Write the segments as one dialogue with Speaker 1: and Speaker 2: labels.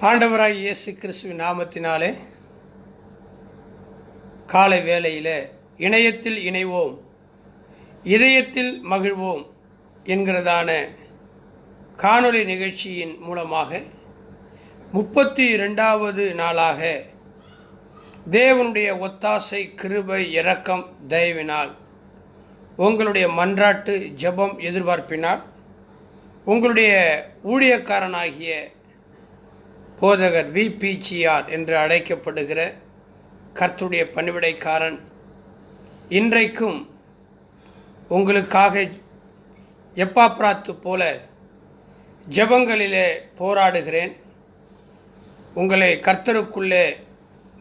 Speaker 1: ஆண்டவராய் இயேசு கிறிஸ்துவின் நாமத்தினாலே காலை வேளையில் இணையத்தில் இணைவோம், இதயத்தில் மகிழ்வோம் என்கிறதான காணொளி நிகழ்ச்சியின் மூலமாக 32வது நாளாக தேவனுடைய ஒத்தாசை, கிருபை, இரக்கம், தயவினால் உங்களுடைய மன்றாட்டு ஜெபம் எதிர்பார்ப்பினால் உங்களுடைய ஊழியக்காரனாகிய போதகர் விபிஜிஆர் என்று அழைக்கப்படுகிற கர்த்தருடைய பணிவிடைக்காரன் இன்றைக்கும் உங்களுக்காக எப்பாப்ராத்து போல ஜெபங்களிலே போராடுகிறேன். உங்களை கர்த்தருக்குள்ளே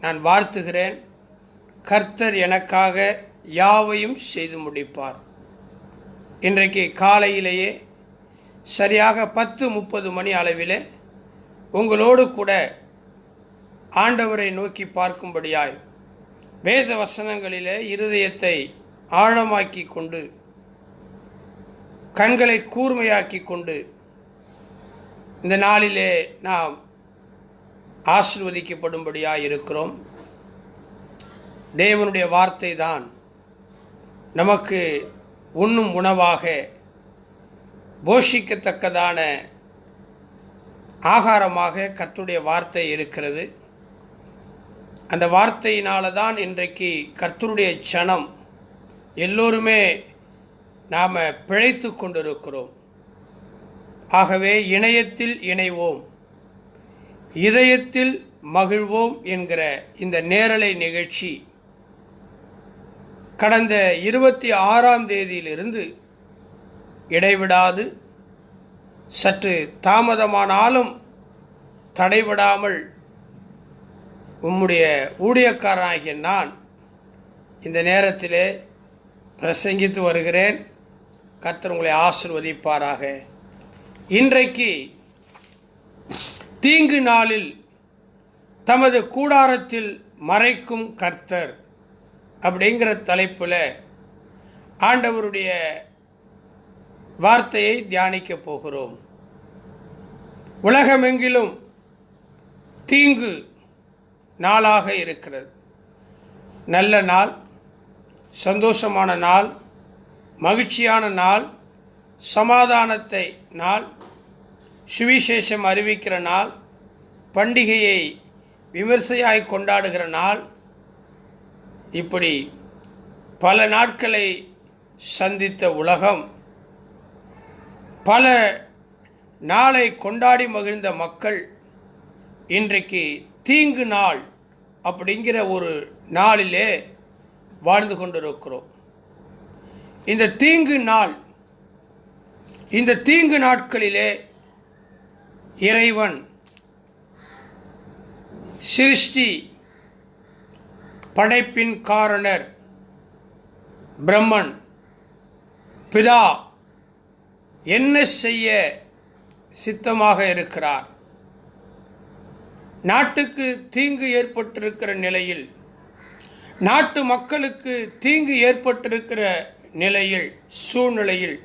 Speaker 1: நான் வாழ்த்துகிறேன். கர்த்தர் எனக்காக யாவையும் செய்து முடிப்பார். இன்றைக்கு காலையிலேயே சரியாக 10:30 மணி அளவிலே உங்களோடு கூட ஆண்டவரை நோக்கி பார்க்கும்படியாய் வேத வசனங்களிலே இருதயத்தை ஆழமாக்கி கொண்டு கண்களை கூர்மையாக்கி கொண்டு இந்த நாளிலே நாம் ஆசீர்வதிக்கப்படும்படியாய் இருக்கிறோம். தேவனுடைய வார்த்தை தான் நமக்கு உண்ணும் உணவாக போஷிக்கத்தக்கதான ஆகாரமாக கர்த்தருடைய வார்த்தை இருக்கிறது. அந்த வார்த்தையினால தான் இன்றைக்கு கர்த்தருடைய சனம் எல்லோருமே நாம் பிழைத்து கொண்டிருக்கிறோம். ஆகவே இணையத்தில் இணைவோம், இதயத்தில் மகிழ்வோம் என்கிற இந்த நேரலை நிகழ்ச்சி கடந்த 26ஆம் தேதியிலிருந்து இடைவிடாது, சற்று தாமதமானாலும் தடைபடாமல் உம்முடைய ஊழியக்காரனாகிய நான் இந்த நேரத்திலே பிரசங்கித்து வருகிறேன். கர்த்தர் உங்களை ஆசீர்வதிப்பாராக. இன்றைக்கு தீங்கு நாளில் தமது கூடாரத்தில் மறைக்கும் கர்த்தர் அப்படிங்கிற தலைப்பில் ஆண்டவருடைய வார்த்தையை தியானிக்க போகிறோம். உலகமெங்கிலும் தீங்கு நாளாக இருக்கிறது. நல்ல நாள், சந்தோஷமான நாள், மகிழ்ச்சியான நாள், சமாதானத்தை நாள், சுவிசேஷம் அறிவிக்கிற நாள், பண்டிகையை விமர்சையாய் கொண்டாடுகிற நாள், இப்படி பல நாட்களை சந்தித்த உலகம், பல நாளை கொண்டாடி மகிழ்ந்த மக்கள் இன்றைக்கு தீங்கு நாள் அப்படிங்கிற ஒரு நாளிலே வாழ்ந்து கொண்டிருக்கிறோம். இந்த தீங்கு நாட்களிலே இறைவன் சிருஷ்டி படைப்பின் காரணர் பிரம்மன் பிதா என்ன செய்ய சித்தமாக இருக்கிறார்? நாட்டுக்கு தீங்கு ஏற்பட்டிருக்கிற நிலையில், நாட்டு மக்களுக்கு தீங்கு ஏற்பட்டிருக்கிற நிலையில், சூழ்நிலையில்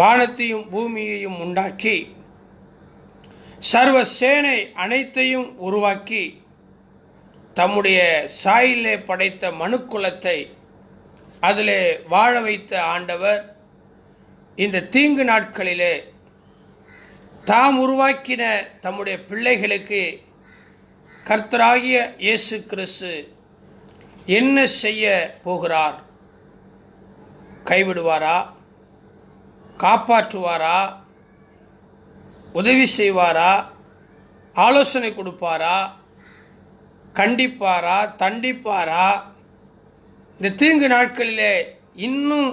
Speaker 1: வானத்தையும் பூமியையும் உண்டாக்கி சர்வ சேனை அனைத்தையும் உருவாக்கி தம்முடைய சாயிலே படைத்த மனுக்குலத்தை அதிலே வாழ வைத்த ஆண்டவர் இந்த தீங்கு நாட்களிலே தாம் உருவாக்கின தம்முடைய பிள்ளைகளுக்கு கர்த்தராகிய இயேசு கிறிஸ்து என்ன செய்ய போகிறார்? கைவிடுவாரா? காப்பாற்றுவாரா? உதவி செய்வாரா? ஆலோசனை கொடுப்பாரா? கண்டிப்பாரா? தண்டிப்பாரா? இந்த தீங்கு நாட்களிலே இன்னும்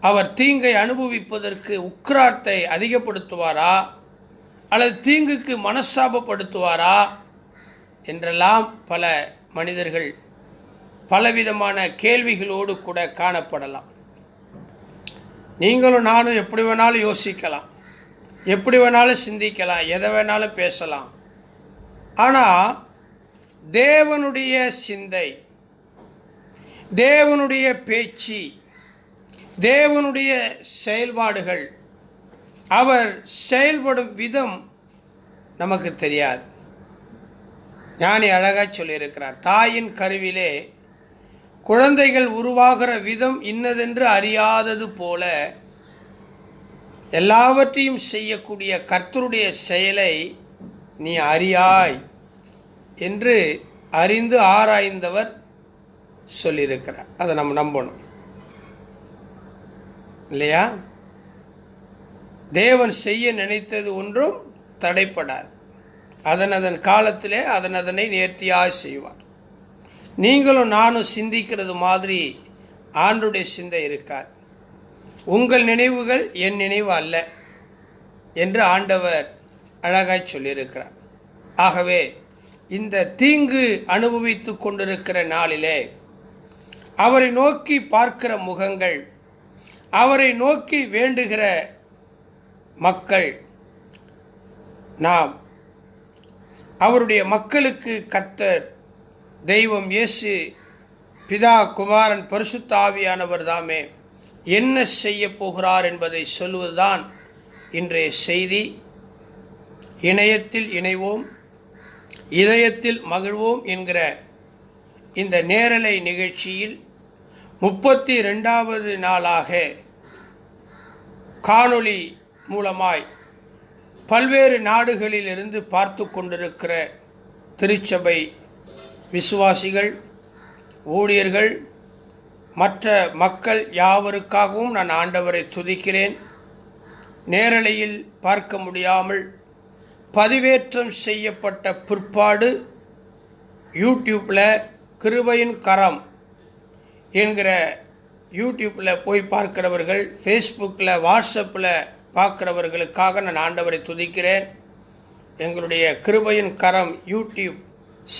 Speaker 1: அவர் தீங்கை அனுபவிப்பதற்கு உக்கிராத்தை அதிகப்படுத்துவாரா, அல்லது தீங்குக்கு மனஸ்தாபப்படுத்துவாரா என்றெல்லாம் பல மனிதர்கள் பலவிதமான கேள்விகளோடு கூட காணப்படலாம். நீங்களும் நானும் எப்படி வேணாலும் யோசிக்கலாம், எப்படி வேணாலும் சிந்திக்கலாம், எதை வேணாலும் பேசலாம். ஆனால் தேவனுடைய சிந்தை, தேவனுடைய பேச்சு, தேவனுடைய செயல்பாடுகள் அவர் செயல்படும் விதம் நமக்கு தெரியாது. ஞானி அழகாக சொல்லியிருக்கிறார், தாயின் கருவிலே குழந்தைகள் உருவாகிற விதம் இன்னதென்று அறியாதது போல எல்லாவற்றையும் செய்யக்கூடிய கர்த்தருடைய செயலை நீ அறியாய் என்று அறிந்து ஆராய்ந்தவர் சொல்லியிருக்கிறார். அதை நம்ம நம்பணும் இல்லையா? தேவன் செய்ய நினைத்தது ஒன்றும் தடைப்படாது. அதன் காலத்திலே அதனை நேர்த்தியாக செய்வார். நீங்களும் நானும் சிந்திக்கிறது மாதிரி ஆண்டுடைய சிந்தை இருக்காது. உங்கள் நினைவுகள் என் நினைவு அல்ல என்று ஆண்டவர் அழகாய் சொல்லியிருக்கிறார். ஆகவே இந்த தீங்கு அனுபவித்து கொண்டிருக்கிற நாளிலே அவரை நோக்கி பார்க்கிற முகங்கள், அவரை நோக்கி வேண்டுகிற மக்கள், நாம் அவருடைய மக்களுக்கு கர்த்தர் தெய்வம் இயேசு பிதா குமாரன் பரிசுத்த ஆவியானவர் தாமே என்ன செய்ய போகிறார் என்பதை சொல்வதுதான் இன்றைய செய்தி. இணையத்தில் இணைவோம், இதயத்தில் மகிழ்வோம் என்கிற இந்த நேரலை நிகழ்ச்சியில் 32வது நாளாக காணொளி மூலமாய் பல்வேறு நாடுகளிலிருந்து பார்த்து கொண்டிருக்கிற திருச்சபை விசுவாசிகள், ஊழியர்கள், மற்ற மக்கள் யாவருக்காகவும் நான் ஆண்டவரை துதிக்கிறேன். நேரலையில் பார்க்க முடியாமல் பதிவேற்றம் செய்யப்பட்ட பிற்பாடு யூடியூப்பில் கிருபையின் கரம் என்கிற யூடியூப்பில் போய் பார்க்கிறவர்கள், ஃபேஸ்புக்கில், வாட்ஸ்அப்பில் பார்க்கிறவர்களுக்காக நான் ஆண்டவரை துதிக்கிறேன். எங்களுடைய கிருபையின் கரம் யூடியூப்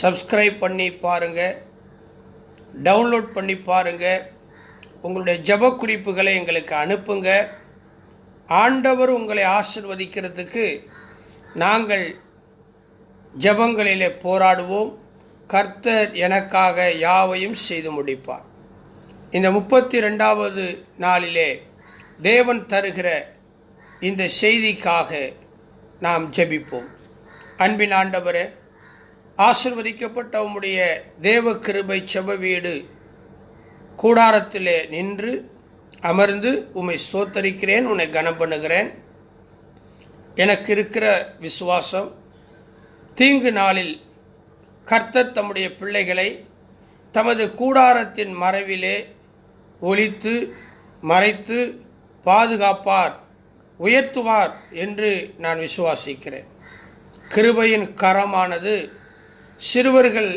Speaker 1: சப்ஸ்கிரைப் பண்ணி பாருங்கள், டவுன்லோட் பண்ணி பாருங்கள். உங்களுடைய ஜெப குறிப்புகளை எங்களுக்கு அனுப்புங்க. ஆண்டவர் உங்களை ஆசீர்வதிக்கிறதுக்கு நாங்கள் ஜெபங்களிலே போராடுவோம். கர்த்தர் எனக்காக யாவையும் செய்து முடிப்பார். இந்த 32வது நாளிலே தேவன் தருகிற இந்த செய்திக்காக நாம் ஜெபிப்போம். அன்பின் ஆண்டவரே, ஆசீர்வதிக்கப்பட்ட உம்முடைய தேவ கிருபை செப வீடு கூடாரத்திலே நின்று அமர்ந்து உம்மை ஸ்தோத்தரிக்கிறேன், உன்னை கனம் பண்ணுகிறேன். எனக்கு இருக்கிற விசுவாசம், தீங்கு நாளில் கர்த்தர் தம்முடைய பிள்ளைகளை தமது கூடாரத்தின் மறைவிலே ஒளித்து மறைத்து பாதுகாப்பார், உயர்த்துவார் என்று நான் விசுவாசிக்கிறேன். கிருபையின் கரமானது சிறுவர்கள்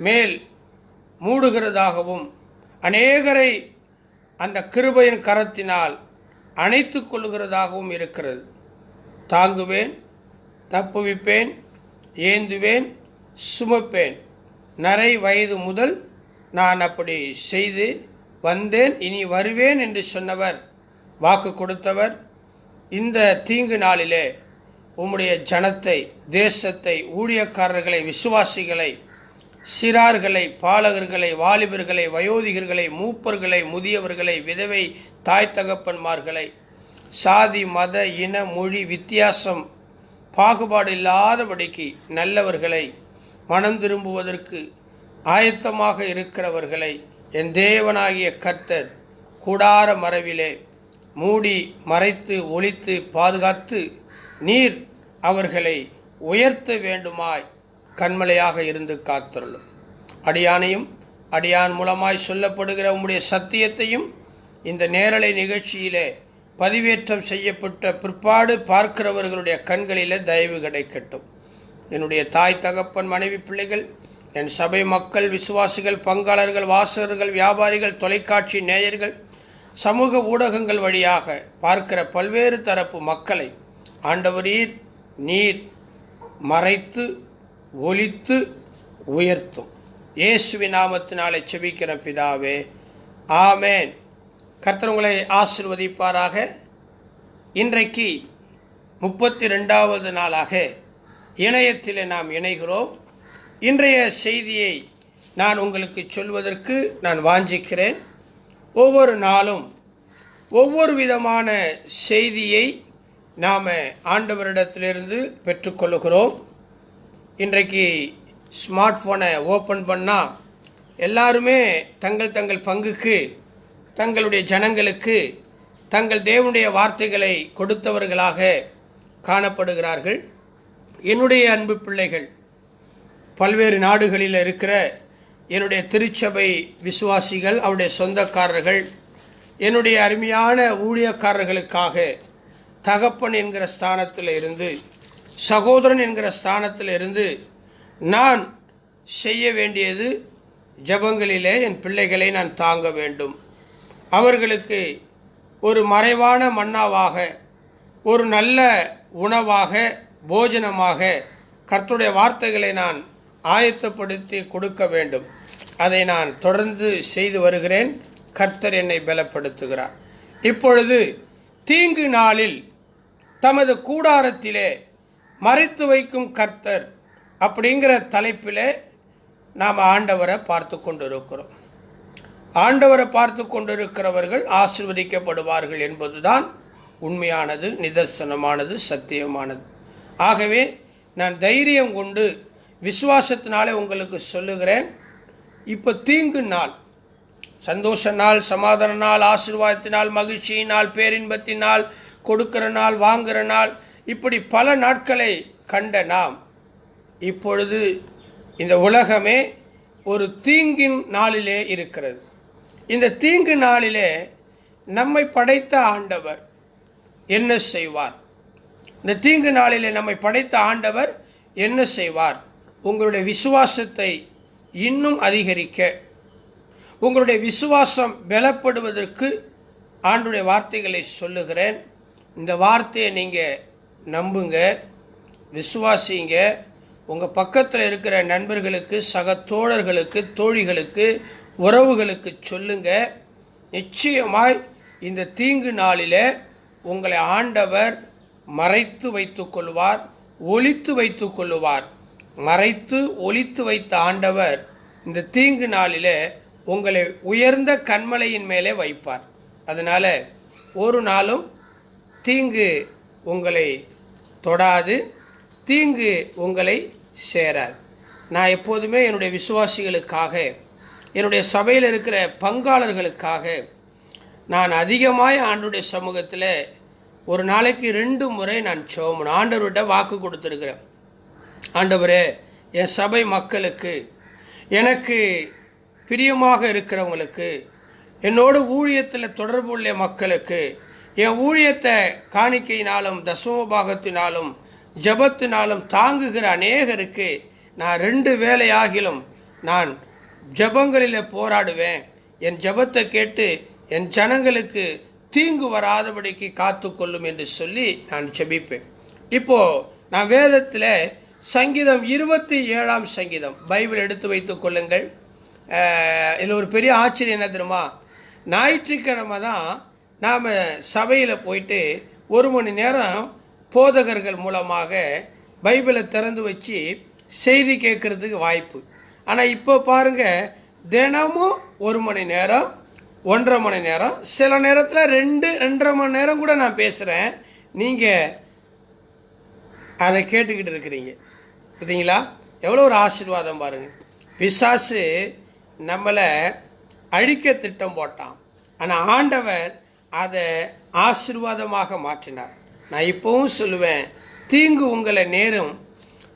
Speaker 1: மேல் மூடுகிறதாகவும் அநேகரை அந்த கிருபையின் கரத்தினால் அணைத்து கொள்ளுகிறதாகவும் இருக்கிறது. தாங்குவேன், தப்புவிப்பேன், ஏந்துவேன், சுமப்பேன். நரை வயது முதல் நான் அப்படி செய்து வந்தேன், இனி வருவேன் என்று சொன்னவர், வாக்கு கொடுத்தவர், இந்த தீங்கு நாளிலே உம்முடைய ஜனத்தை, தேசத்தை, ஊழியக்காரர்களை, விசுவாசிகளை, சிறார்களை, பாலகர்களை, வாலிபர்களை, வயோதிகர்களை, மூப்பர்களை, முதியவர்களை, விதவை தாய் தகப்பன்மார்களை, சாதி மத இன மொழி வித்தியாசம் பாகுபாடு இல்லாதபடிக்கு நல்லவர்களை, மனம் திரும்புவதற்கு ஆயத்தமாக இருக்கிறவர்களை என் தேவனாகிய கர்த்தர் கூடார மறைவிலே மூடி மறைத்து ஒளித்து பாதுகாத்து நீர் அவர்களை உயர்த்த வேண்டுமாய் கண்மலையாக இருந்து காத்தருளும். அடியானையும் அடியான் மூலமாய் சொல்லப்படுகிற உம்முடைய சத்தியத்தையும் இந்த நேரலை நிகழ்ச்சியிலே பதிவேற்றம் செய்யப்பட்ட பிற்பாடு பார்க்கிறவர்களுடைய கண்களிலே தயவு கிடைக்கட்டும். என்னுடைய தாய் தகப்பன் மனைவி பிள்ளைகள், என் சபை மக்கள், விசுவாசிகள், பங்காளர்கள், வாசகர்கள், வியாபாரிகள், தொலைக்காட்சி நேயர்கள், சமூக ஊடகங்கள் வழியாக பார்க்கிற பல்வேறு தரப்பு மக்களை ஆண்டவரீர் நீர் மறைத்து ஒளித்து உயர்த்தும். இயேசுவின் நாமத்தினாலே செபிக்கிற பிதாவே, ஆமேன். கர்த்தர் உங்களை ஆசீர்வதிப்பாராக. இன்றைக்கு 32வது நாளாக இணையத்தில் நாம் இணைகிறோம். இன்றைய செய்தியை நான் உங்களுக்கு சொல்வதற்கு நான் வாஞ்சிக்கிறேன். ஒவ்வொரு நாளும் ஒவ்வொரு விதமான செய்தியை நாம் ஆண்டவரிடத்திலிருந்து பெற்றுக்கொள்கிறோம். இன்றைக்கு ஸ்மார்ட் ஃபோனை ஓப்பன் பண்ணால் எல்லாருமே தங்கள் தங்கள் பங்குக்கு, தங்களுடைய ஜனங்களுக்கு தங்கள் தேவனுடைய வார்த்தைகளை கொடுத்தவர்களாக காணப்படுகிறார்கள். என்னுடைய அன்பு பிள்ளைகள், பல்வேறு நாடுகளில் இருக்கிற என்னுடைய திருச்சபை விசுவாசிகள், அவருடைய சொந்தக்காரர்கள், என்னுடைய அருமையான ஊழியக்காரர்களுக்காக தகப்பன் என்கிற ஸ்தானத்தில் இருந்து, சகோதரன் என்கிற ஸ்தானத்தில் இருந்து நான் செய்ய வேண்டியது, ஜெபங்களிலே என் பிள்ளைகளை நான் தாங்க வேண்டும். அவர்களுக்கு ஒரு மறைவான மன்னாவாக, ஒரு நல்ல உணவாக, போஜனமாக கர்த்தருடைய வார்த்தைகளை நான் ஆயத்தப்படுத்தி கொடுக்க வேண்டும். அதை நான் தொடர்ந்து செய்து வருகிறேன். கர்த்தர் என்னை பலப்படுத்துகிறார். இப்பொழுது தீங்கு நாளில் தமது கூடாரத்திலே மறைத்து வைக்கும் கர்த்தர் அப்படிங்கிற தலைப்பிலே நாம் ஆண்டவரை பார்த்து கொண்டிருக்கிறோம். ஆண்டவரை பார்த்து கொண்டிருக்கிறவர்கள் ஆசீர்வதிக்கப்படுவார்கள் என்பதுதான் உண்மையானது, நிதர்சனமானது, சத்தியமானது. ஆகவே நான் தைரியம் கொண்டு விசுவாசத்தினாலே உங்களுக்கு சொல்லுகிறேன். இப்போ தீங்கு நாள், சந்தோஷ நாள், சமாதான நாள், ஆசீர்வாதத்தினால், மகிழ்ச்சியினால், பேரின்பத்தினால், கொடுக்கிற நாள், வாங்குகிற நாள், இப்படி பல நாட்களை கண்ட நாம் இப்பொழுது இந்த உலகமே ஒரு தீங்கின் நாளிலே இருக்கிறது. இந்த தீங்கு நாளிலே நம்மை படைத்த ஆண்டவர் என்ன செய்வார்? இந்த தீங்கு நாளிலே நம்மை படைத்த ஆண்டவர் என்ன செய்வார்? உங்களுடைய விசுவாசத்தை இன்னும் அதிகரிக்க, உங்களுடைய விசுவாசம் பலப்படுவதற்கு ஆண்டவருடைய வார்த்தைகளை சொல்லுகிறேன். இந்த வார்த்தையை நீங்கள் நம்புங்க, விசுவாசிங்க. உங்கள் பக்கத்தில் இருக்கிற நண்பர்களுக்கு, சக தோழர்களுக்கு, தோழிகளுக்கு, உறவுகளுக்கு சொல்லுங்க. நிச்சயமாய் இந்த தீங்கு நாளிலே உங்களை ஆண்டவர் மறைத்து வைத்து கொள்வார், ஒளித்து வைத்து கொள்வார். மறைத்து ஒளித்து வைத்த ஆண்டவர் இந்த தீங்கு நாளிலே உங்களை உயர்ந்த கன்மலையின் மேலே வைப்பார். அதனால ஒரு நாளும் தீங்கு உங்களை தொடாது, தீங்கு உங்களை சேராது. நான் எப்போதுமே என்னுடைய விசுவாசிகளுக்காக, என்னுடைய சபையில் இருக்கிற பங்காளர்களுக்காக நான் அதிகமாய் ஆண்டவருடைய சமூகத்தில் ஒரு நாளைக்கு 2 முறை நான் ஜெபம் ஆண்டவர்கிட்ட வாக்கு கொடுத்துருக்கிறேன். ஆண்டவரே, என் சபை மக்களுக்கு, எனக்கு பிரியமாக இருக்கிறவங்களுக்கு, என்னோட ஊழியத்தில் தொடர்பு உள்ள மக்களுக்கு, என் ஊழியத்தை காணிக்கையினாலும் தசமபாகத்தினாலும் ஜபத்தினாலும் தாங்குகிற அநேகருக்கு நான் 2 வேளையாகிலும் நான் ஜபங்களில் போராடுவேன். என் ஜபத்தை கேட்டு என் ஜனங்களுக்கு தீங்கு வராதபடிக்கு காத்து கொள்ளும் என்று சொல்லி நான் ஜெபிப்பேன். இப்போது நான் வேதத்தில் சங்கீதம் 27ஆம் சங்கீதம் பைபிள் எடுத்து வைத்து கொள்ளுங்கள். இதில் ஒரு பெரிய ஆச்சரியம் என்ன தெரியுமா? ஞாயிற்றுக்கிழமை தான் நாம் சபையில் போயிட்டு 1 மணி நேரம் போதகர்கள் மூலமாக பைபிளை திறந்து வச்சு செய்தி கேட்குறதுக்கு வாய்ப்பு. ஆனால் இப்போ பாருங்கள், தினமும் 1 மணி நேரம், 1.5 மணி நேரம், சில நேரத்தில் 2-2.5 மணி நேரம் கூட நான் பேசுகிறேன். நீங்கள் அதை கேட்டுக்கிட்டு இருக்கிறீங்க. பார்த்தீங்களா? எவ்வளோ ஒரு ஆசீர்வாதம் பாருங்கள். பிசாசு நம்மளை அழிக்க திட்டம் போட்டான், ஆனால் ஆண்டவர் அதை ஆசீர்வாதமாக மாற்றினார். நான் இப்போவும் சொல்லுவேன், தீங்கு உங்களை நேரும்,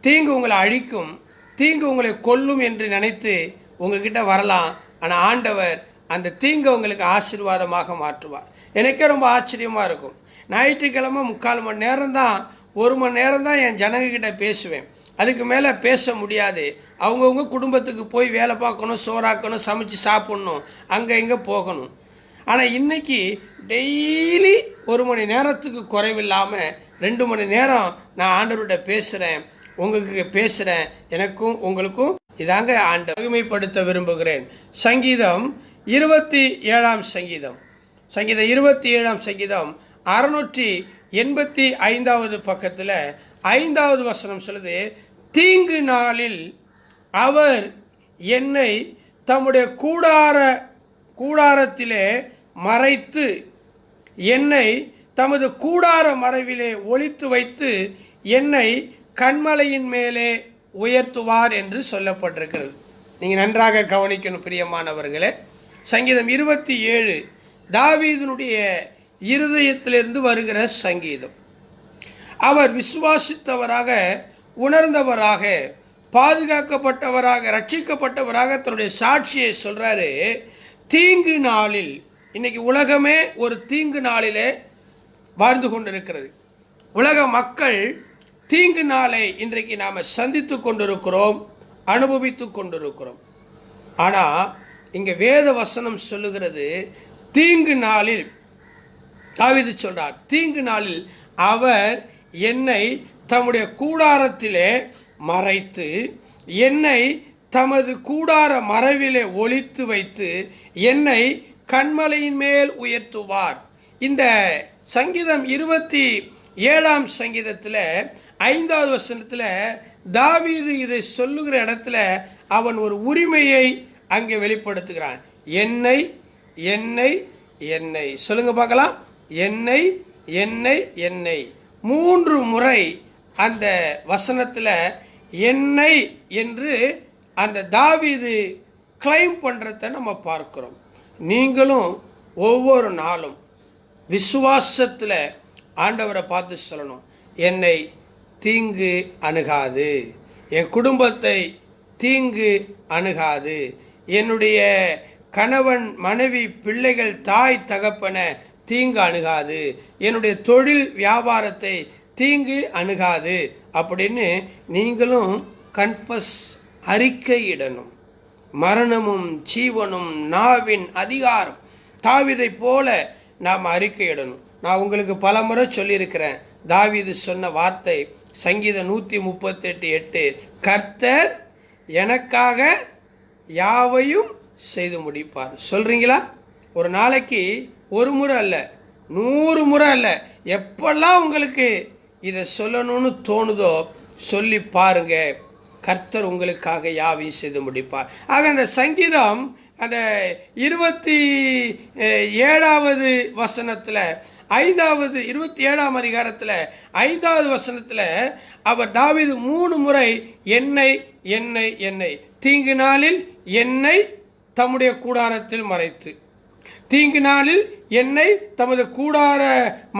Speaker 1: தீங்கு உங்களை அழிக்கும், தீங்கு உங்களை கொல்லும் என்று நினைத்து உங்ககிட்ட வரலாம். ஆனால் ஆண்டவர் அந்த தீங்கை உங்களுக்கு ஆசீர்வாதமாக மாற்றுவார். எனக்கே ரொம்ப ஆச்சரியமாக இருக்கும். ஞாயிற்றுக்கிழமை 3/4 மணி நேரம் தான், 1 மணி நேரம் தான் என் ஜனங்கக்கிட்ட பேசுவேன். அதுக்கு மேலே பேச முடியாது. அவங்கவுங்க குடும்பத்துக்கு போய் வேலை பார்க்கணும், சோறாக்கணும், சமைச்சு சாப்பிட்ணும், அங்கே இங்கே போகணும். ஆனால் இன்றைக்கி டெய்லி 1 மணி நேரத்துக்கு குறைவில்லாமல் 2 மணி நேரம் நான் ஆண்டவர்கிட்ட பேசுகிறேன், உங்களுக்கு பேசுகிறேன். எனக்கும் உங்களுக்கும் இதாங்க ஆண்டவர் மகிமைப்படுத்த விரும்புகிறேன். சங்கீதம் 27ஆம் சங்கீதம், சங்கீதம் 27ஆம் சங்கீதம் 685வது பக்கத்தில் 5வது வசனம் சொல்லுது, தீங்கு நாளில் அவர் என்னை தம்முடைய கூடாரத்திலே மறைத்து என்னை தமது கூடார மறைவிலே ஒளித்து வைத்து என்னை கன்மலையின் மேலே உயர்த்துவார் என்று சொல்லப்பட்டிருக்கிறது. நீங்கள் நன்றாக கவனிக்கணும் பிரியமானவர்களே. சங்கீதம் 27 தாவீதினுடைய இருதயத்திலிருந்து வருகிற சங்கீதம். அவர் விசுவாசித்தவராக, உணர்ந்தவராக, பாதுகாக்கப்பட்டவராக, ரட்சிக்கப்பட்டவராக தன்னுடைய சாட்சியை சொல்றாரு. தீங்கு நாளில், இன்னைக்கு உலகமே ஒரு தீங்கு நாளிலே வாழ்ந்து கொண்டிருக்கிறது. உலக மக்கள் தீங்கு நாளை இன்றைக்கு நாம் சந்தித்து கொண்டிருக்கிறோம், அனுபவித்து கொண்டிருக்கிறோம். ஆனால் இங்கே வேத வசனம் சொல்லுகிறது, தீங்கு நாளில் தாவீது சொல்றார், தீங்கு நாளில் அவர் என்னை தம்முடைய கூடாரத்திலே மறைத்து என்னை தமது கூடார மறைவிலே ஒளித்து வைத்து என்னை கன்மலையின் மேல் உயர்த்துவார். இந்த சங்கீதம் 27 சங்கீதத்தில் 5வது வசனத்தில் தாவீது இதை சொல்லுகிற இடத்துல அவன் ஒரு உரிமையை அங்கே வெளிப்படுத்துகிறான். என்னை என்னை என்னை சொல்லுங்க பார்க்கலாம். என்னை என்னை என்னை 3 முறை அந்த வசனத்தில் என்னை என்று அந்த தாவீது கிளைம் பண்ணுறத நம்ம பார்க்கிறோம். நீங்களும் ஒவ்வொரு நாளும் விசுவாசத்தில் ஆண்டவரை பார்த்து சொல்லணும், என்னை தீங்கு அணுகாது, என் குடும்பத்தை தீங்கு அணுகாது, என்னுடைய கணவன் மனைவி பிள்ளைகள் தாய் தகப்பன தீங்கு அணுகாது, என்னுடைய தொழில் வியாபாரத்தை தீங்கு அணுகாது அப்படின்னு நீங்களும் கன்ஃபஸ் அறிக்கையிடணும். மரணமும் ஜீவனும் நாவின் அதிகாரம், தாவீதை போல நாம் அறிக்கையிடணும். நான் உங்களுக்கு பல முறை சொல்லியிருக்கிறேன், தாவீது சொன்ன வார்த்தை சங்கீதம் 138:8, கர்த்தர் எனக்காக யாவையும் செய்து முடிப்பார். சொல்றீங்களா? ஒரு நாளைக்கு ஒரு முறை அல்ல, 100 முறை அல்ல, எப்பெல்லாம் உங்களுக்கு இதை சொல்லணும்னு தோணுதோ சொல்லி பாருங்க, கர்த்தர் உங்களுக்காக யாவையும் செய்து முடிப்பார். ஆக அந்த சங்கீதம் அந்த 27வது வசனத்தில் 27ஆம் அதிகாரத்தில் 5வது வசனத்தில் அவர் தாவீது 3 முறை என்னை என்னை என்னை, தீங்கு நாளில் என்னை தம்முடைய கூடாரத்தில் மறைத்து, தீங்கு நாளில் என்னை தமது கூடார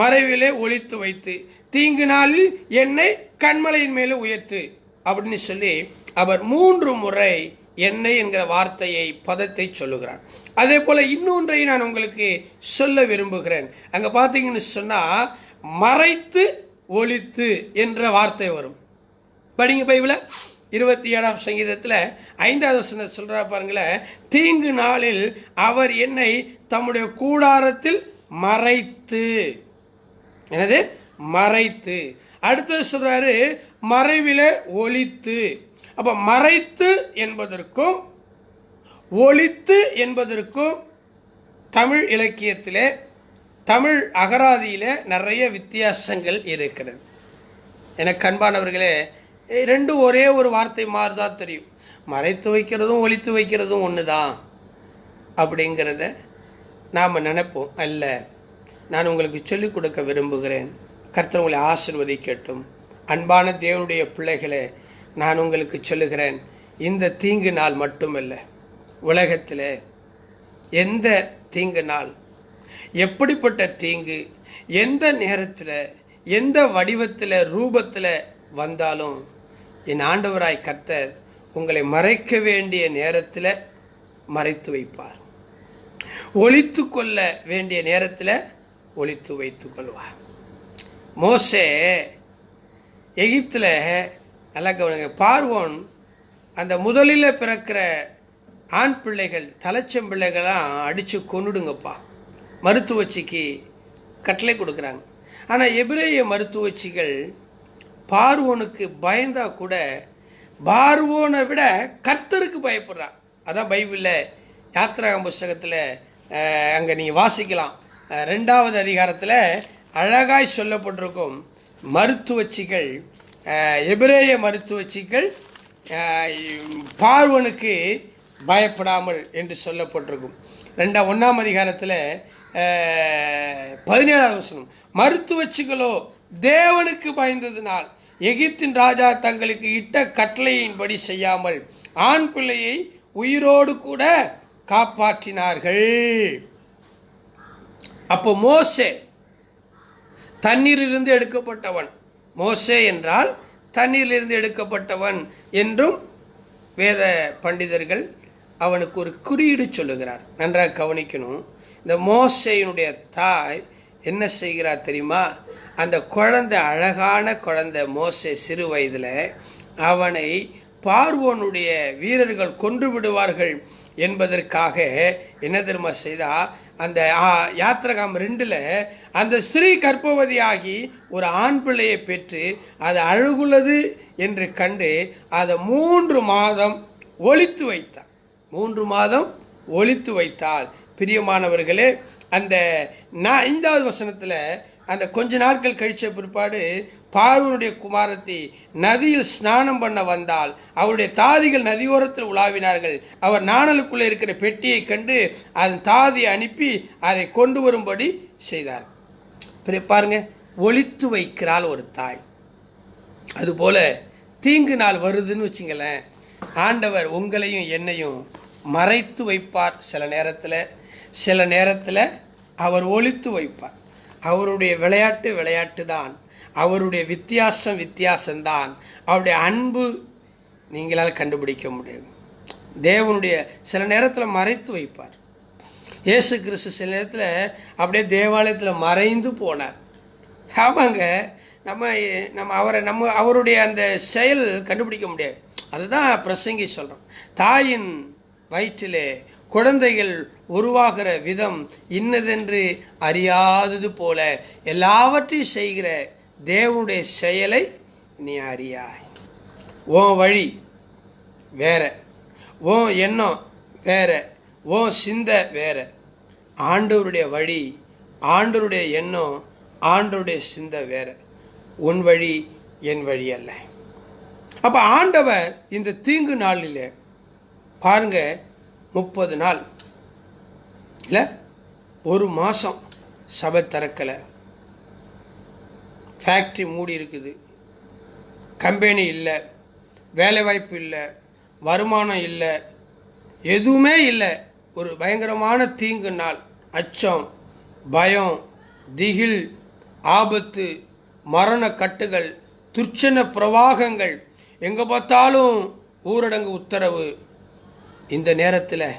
Speaker 1: மறைவிலே ஒளித்து வைத்து, தீங்கு நாளில் என்னை கன்மலையின் மேலே உயர்த்து அப்படின்னு சொல்லி அவர் 3 முறை என்னை என்கிற வார்த்தையை பதத்தை சொல்லுகிறார். அதே போல இன்னொன்றை நான் உங்களுக்கு சொல்ல விரும்புகிறேன். அங்க பார்த்தீங்கன்னு சொன்னா மறைத்து ஒளித்து என்ற வார்த்தை வரும். படிங்க பைபிள 27ஆம் சங்கீதத்தில் 5வது வசனம் சொல்றா பாருங்களேன், தீங்கு நாளில் அவர் என்னை தம்முடைய கூடாரத்தில் மறைத்து, என்னது மறைத்து, அடுத்தது சொல்றாரு மறைவிலே ஒளித்து. அப்ப மறைத்து என்பதற்கும் ஒளித்து என்பதற்கும் தமிழ் இலக்கியத்திலே, தமிழ் அகராதியிலே நிறைய வித்தியாசங்கள் இருக்கிறது. எனக்கு அன்பானவர்களே, ரெண்டும் ஒரே ஒரு வார்த்தை மாறுதான் தெரியும். மறைத்து வைக்கிறதும் ஒளித்து வைக்கிறதும் ஒன்று தான் அப்படிங்கிறத நாம் நினைப்போம். அல்ல, நான் உங்களுக்கு சொல்லிக் கொடுக்க விரும்புகிறேன். கர்த்தர் உங்களை ஆசீர்வதிக்கட்டும். அன்பான தேவனுடைய பிள்ளைகளே, நான் உங்களுக்கு சொல்லுகிறேன், இந்த தீங்கு நாள் மட்டுமல்ல, உலகத்தில் எந்த தீங்கு நாள், எப்படிப்பட்ட தீங்கு, எந்த நேரத்தில், எந்த வடிவத்தில், ரூபத்தில் வந்தாலும் என் ஆண்டவராய் கர்த்தர் உங்களை மறைக்க வேண்டிய நேரத்தில் மறைத்து வைப்பார், ஒளித்து கொள்ள வேண்டிய நேரத்தில் ஒளித்து வைத்துக் கொள்வார். மோசே எகிப்தில் நல்லா கவனிங்க, பார்வோன் அந்த முதலில் பிறக்கிற ஆண் பிள்ளைகள், தலைச்சம் பிள்ளைகளாம் அடித்து கொன்னுடுங்கப்பா மருத்துவச்சிக்கு கட்டளை கொடுக்குறாங்க. ஆனால் எபிரேய மருத்துவச்சிகள் பார்வோனுக்கு பயந்தா கூட பார்வோனை விட கர்த்தருக்கு பயப்படுறான். அதான் பைபிளில் யாத்திராகம் புஸ்தகத்தில் அங்கே நீங்கள் வாசிக்கலாம், 2வது அதிகாரத்தில் அழகாய் சொல்லப்பட்டிருக்கும். மருத்துவச்சிகள், எபிரேய மருத்துவச்சிகள் பார்வோனுக்கு பயப்படாமல் என்று சொல்லப்பட்டிருக்கும். 1ஆம் அதிகாரத்தில் 17வது வசனம், மருத்துவச்சிகளோ தேவனுக்கு பயந்ததினால் எகிப்தின் ராஜா தங்களுக்கு இட்ட கட்டளையின்படி செய்யாமல் ஆண் பிள்ளையை உயிரோடு கூட காப்பாற்றினார்கள். அப்போ மோசே தண்ணீரிலிருந்து எடுக்கப்பட்டவன். மோசே என்றால் தண்ணீரிலிருந்து எடுக்கப்பட்டவன் என்றும் வேத பண்டிதர்கள் அவனுக்கு ஒரு குறியீடு சொல்லுகிறார். நன்றாக கவனிக்கணும். இந்த மோசேயினுடைய தாய் என்ன செய்கிறார் தெரியுமா? அந்த குழந்தை, அழகான குழந்தை மோசே சிறு வயதில், அவனை பார்வோனுடைய வீரர்கள் கொன்று விடுவார்கள் என்பதற்காக என்ன தெரியுமா செய்தா? அந்த யாத்திரகாம் 2 அந்த ஸ்திரீ கர்ப்பவதியாகி ஒரு ஆண் பிள்ளையை பெற்று அது அழகுள்ளது என்று கண்டு அதை 3 மாதம் ஒளித்து வைத்தார். 3 மாதம் ஒளித்து வைத்தால். பிரியமானவர்களே, அந்த 5வது வசனத்தில் அந்த கொஞ்ச நாட்கள் கழிச்ச பிற்பாடு பார்வோனுடைய குமாரத்தி நதியில் ஸ்நானம் பண்ண வந்தால் அவருடைய தாதிகள் நதியோரத்தில் உலாவினார்கள். அவர் நாணலுக்குள்ளே இருக்கிற பெட்டியை கண்டு அதன் தாதியை அனுப்பி அதை கொண்டு வரும்படி செய்தார். பாருங்க, ஒளித்து வைக்கிறாள் ஒரு தாய். அதுபோல தீங்கு நாள் வருதுன்னு வச்சுங்களேன், ஆண்டவர் உங்களையும் என்னையும் மறைத்து வைப்பார். சில நேரத்தில் அவர் ஒளித்து வைப்பார். அவருடைய விளையாட்டு தான், அவருடைய வித்தியாசம்தான். அவருடைய அன்பு நீங்களால் கண்டுபிடிக்க முடியும். தேவனுடைய சில நேரத்தில் மறைத்து வைப்பார். இயேசு கிறிஸ்து சில நேரத்தில் அப்படியே தேவாலயத்தில் மறைந்து போனார். ஆமாங்க, அவருடைய அந்த செயல் கண்டுபிடிக்க முடியாது. அதுதான் பிரசங்கி சொல்கிறோம். தாயின் வயிற்றிலே குழந்தைகள் உருவாகிற விதம் இன்னதென்று அறியாதது போல எல்லாவற்றையும் செய்கிற தேவனுடைய செயலை நீ அறியாய். உன் வழி வேற, உன் எண்ணம் வேற, உன் சிந்தை வேற. ஆண்டவருடைய வழி, ஆண்டவருடைய எண்ணம், ஆண்டவருடைய சிந்தை வேற. உன் வழி என் வழி அல்ல. அப்போ ஆண்டவர் இந்த தீங்கு நாளில் பாருங்க, 30 நாள் இல்லை, 1 மாதம் சபை திறக்கலை, ஃபேக்ட்ரி மூடி இருக்குது, கம்பெனி இல்லை, வேலைவாய்ப்பு இல்லை, வருமானம் இல்லை, எதுவுமே இல்லை. ஒரு பயங்கரமான தீங்கு நாள். அச்சம், பயம், திகில், ஆபத்து, மரண கட்டுகள், துர்ச்சன பிரவாகங்கள், எங்கே பார்த்தாலும் ஊரடங்கு உத்தரவு. இந்த நேரத்தில்,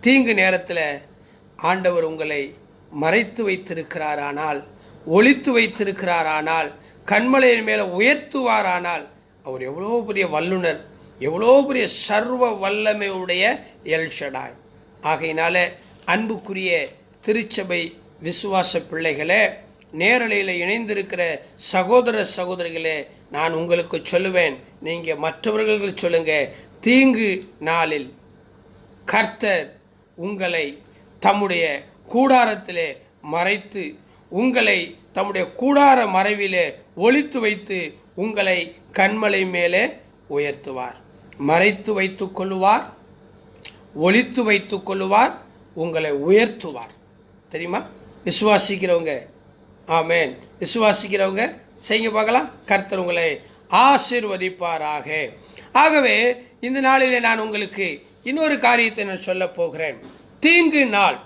Speaker 1: தீங்கு நேரத்தில் ஆண்டவர் உங்களை மறைத்து வைத்திருக்கிறாரானால், ஒளித்து வைத்திருக்கிறாரானால், கண்மலையின் மேலே உயர்த்துவாரானால், அவர் எவ்வளோ பெரிய வல்லுனர், எவ்வளோ பெரிய சர்வ வல்லமையுடைய எல்ஷடாய். ஆகையினால அன்புக்குரிய திருச்சபை விசுவாச பிள்ளைகளே, நேரலையில் இணைந்திருக்கிற சகோதர சகோதரிகளே, நான் உங்களுக்கு சொல்லுவேன், நீங்கள் மற்றவர்களுக்கு சொல்லுங்க, தீங்கு நாளில் கர்த்தர் உங்களை தம்முடைய கூடாரத்திலே மறைத்து, உங்களை தம்முடைய கூடார மறைவிலே ஒளித்து வைத்து உங்களை கண்மலை மேலே உயர்த்துவார். மறைத்து வைத்துக் கொள்ளுவார், ஒளித்து வைத்துக் கொள்ளுவார், உங்களை உயர்த்துவார். தெரியுமா? விசுவாசிக்கிறவங்க ஆமேன், விசுவாசிக்கிறவங்க செய்யுங்க பார்க்கலாம். கர்த்தர் உங்களை ஆசீர்வதிப்பாராக. ஆகவே இந்த நாளிலே நான் உங்களுக்கு இன்னொரு காரியத்தை நான் சொல்ல போகிறேன். தீங்கு நாள்,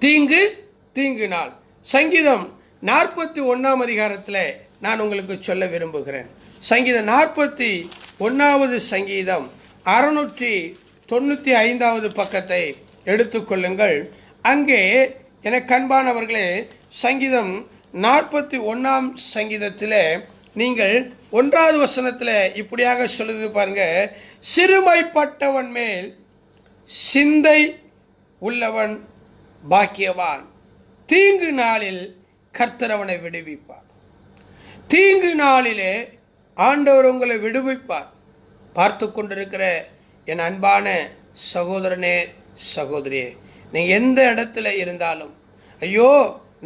Speaker 1: தீங்கு நாள். சங்கீதம் 41 அதிகாரத்தில் நான் உங்களுக்கு சொல்ல விரும்புகிறேன். சங்கீதம் 41 சங்கீதம் 695 பக்கத்தை எடுத்துக்கொள்ளுங்கள். அங்கே எனக்கு அன்பானவர்களே, சங்கீதம் 41 சங்கீதத்தில் நீங்கள் 1வது வசனத்தில் இப்படியாக சொல்லுது பாருங்க, சிறுமைப்பட்டவன் மேல் சிந்தை உள்ளவன் பாக்கியவான், தீங்கு நாளில் கர்த்தர் அவனை விடுவிப்பார். தீங்கு நாளிலே ஆண்டவர் உங்களை விடுவிப்பார். பார்த்து கொண்டிருக்கிற என் அன்பான சகோதரனே, சகோதரியே, நீங்கள் எந்த இடத்துல இருந்தாலும், ஐயோ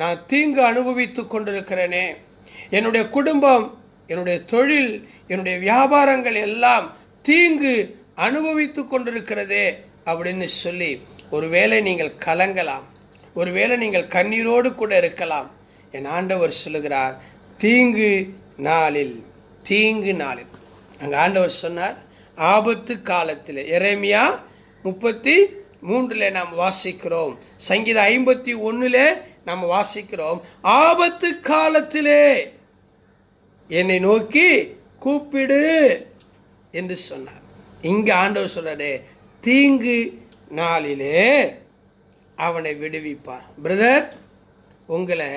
Speaker 1: நான் தீங்கு அனுபவித்து கொண்டிருக்கிறேனே, என்னுடைய குடும்பம், என்னுடைய தொழில், என்னுடைய வியாபாரங்கள் எல்லாம் தீங்கு அனுபவித்து கொண்டிருக்கிறதே அப்படின்னு சொல்லி ஒருவேளை நீங்கள் கலங்கலாம், ஒருவேளை நீங்கள் கண்ணீரோடு கூட இருக்கலாம். என் ஆண்டவர் சொல்லுகிறார், தீங்கு நாளில். தீங்கு நாளில் அங்கே ஆண்டவர் சொன்னார், ஆபத்து காலத்தில். எரேமியா 33 நாம் வாசிக்கிறோம், சங்கீதம் 51 நாம் வாசிக்கிறோம், ஆபத்து காலத்திலே என்னை நோக்கி கூப்பிடு என்று சொன்னார். இங்க ஆண்டவர் சொல்றாரு, தீங்கு நாளிலே அவனை விடுவிப்பார். பிரதர், உங்களை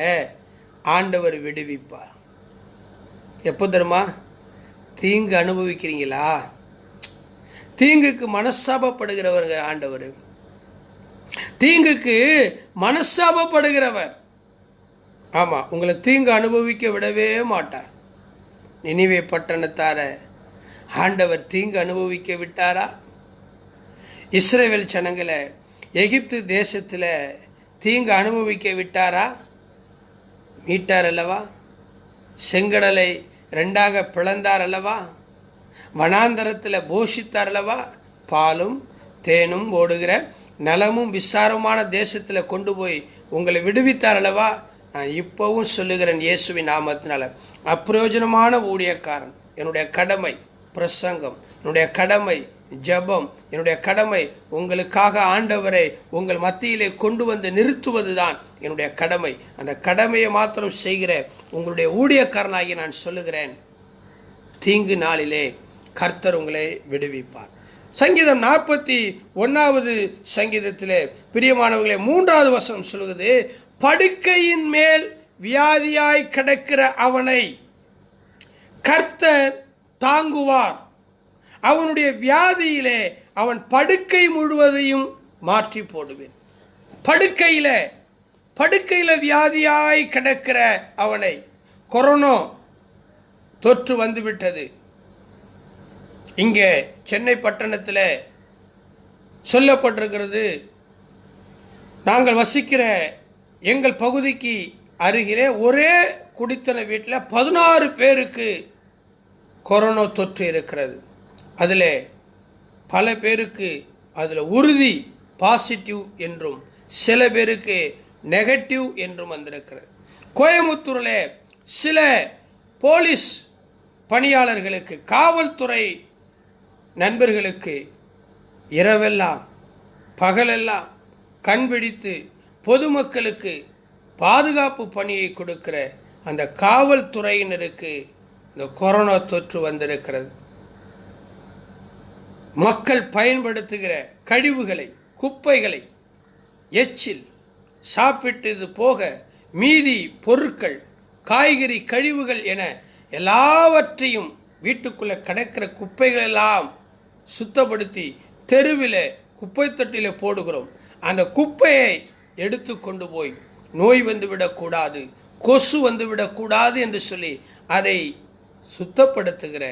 Speaker 1: ஆண்டவர் விடுவிப்பார். எப்போ தெரியுமா? தீங்கு அனுபவிக்கிறீங்களா? தீங்குக்கு மனஸ்தாபப்படுகிறவர்கள் ஆண்டவர். தீங்குக்கு மனஸ்தாபப்படுகிறவர். ஆமா, உங்களை தீங்கு அனுபவிக்க விடவே மாட்டார். நினிவே பட்டணத்தார ஆண்டவர் தீங்கு அனுபவிக்க விட்டாரா? இஸ்ரவேல் ஜனங்களை எகிப்து தேசத்தில் தீங்கு அனுபவிக்க விட்டாரா? மீட்டார் அல்லவா? செங்கடலை 2 பிளந்தார் அல்லவா? வனாந்தரத்தில் போஷித்தார் அல்லவா? பாலும் தேனும் ஓடுகிற நலமும் விசாரமான தேசத்தில் கொண்டு போய் உங்களை விடுவித்தார் அல்லவா? நான் இப்பவும் சொல்லுகிறேன், இயேசுவின் நாமத்தினால, அப்பிரயோஜனமான ஊழியக்காரன். என்னுடைய கடமை பிரசங்கம், என்னுடைய கடமை ஜெபம், என்னுடைய கடமை உங்களுக்காக ஆண்டவரை உங்கள் மத்தியிலே கொண்டு வந்து நிறுத்துவதுதான் என்னுடைய கடமை. அந்த கடமையை மாத்திரம் செய்கிற உங்களுடைய ஊழியக்காரனாகி நான் சொல்லுகிறேன், தீங்கு நாளிலே கர்த்தர் உங்களை விடுவிப்பார். சங்கீதம் 41 சங்கீதத்திலே பிரியமானவர்களே 3வது வசனம் சொல்லுகிறது, படுக்கையின் மேல் வியாதியாய் கிடக்கிற அவனை கர்த்தர் தாங்குவார். அவனுடைய வியாதியிலே அவன் படுக்கை முழுவதையும் மாற்றி போடுவேன். படுக்கையில வியாதியாய் கிடக்கிற அவனை, கொரோனா தொற்று வந்துவிட்டது. இங்கே சென்னை பட்டணத்தில் சொல்லப்பட்டிருக்கிறது, நாங்கள் வசிக்கிற எங்கள் பகுதிக்கு அருகிலே ஒரே குடித்தன வீட்டில் 16 பேருக்கு கொரோனா தொற்று இருக்கிறது. அதில் பல பேருக்கு அதில் உறுதி பாசிட்டிவ் என்றும் சில பேருக்கு நெகட்டிவ் என்றும் வந்திருக்கிறது. கோயமுத்தூரில் சில போலீஸ் பணியாளர்களுக்கு, காவல்துறை நண்பர்களுக்கு இரவெல்லாம் பகலெல்லாம் கண்பிடித்து பொதுமக்களுக்கு பாதுகாப்பு பணியை கொடுக்கிற அந்த காவல்துறையினருக்கு இந்த கொரோனா தொற்று வந்திருக்கிறது. மக்கள் பயன்படுத்துகிற கழிவுகளை, குப்பைகளை, எச்சில் சாப்பிட்டது போக மீதி பொருட்கள், காய்கறி கழிவுகள் என எல்லாவற்றையும் வீட்டுக்குள்ள கிடக்கிற குப்பைகள் எல்லாம் சுத்தப்படுத்தி தெருவில் குப்பை தொட்டியில் போடுகிறோம். அந்த குப்பையை எடுத்து கொண்டு போய் நோய் வந்துவிடக்கூடாது, கொசு வந்துவிடக்கூடாது என்று சொல்லி அதை சுத்தப்படுத்துகிற,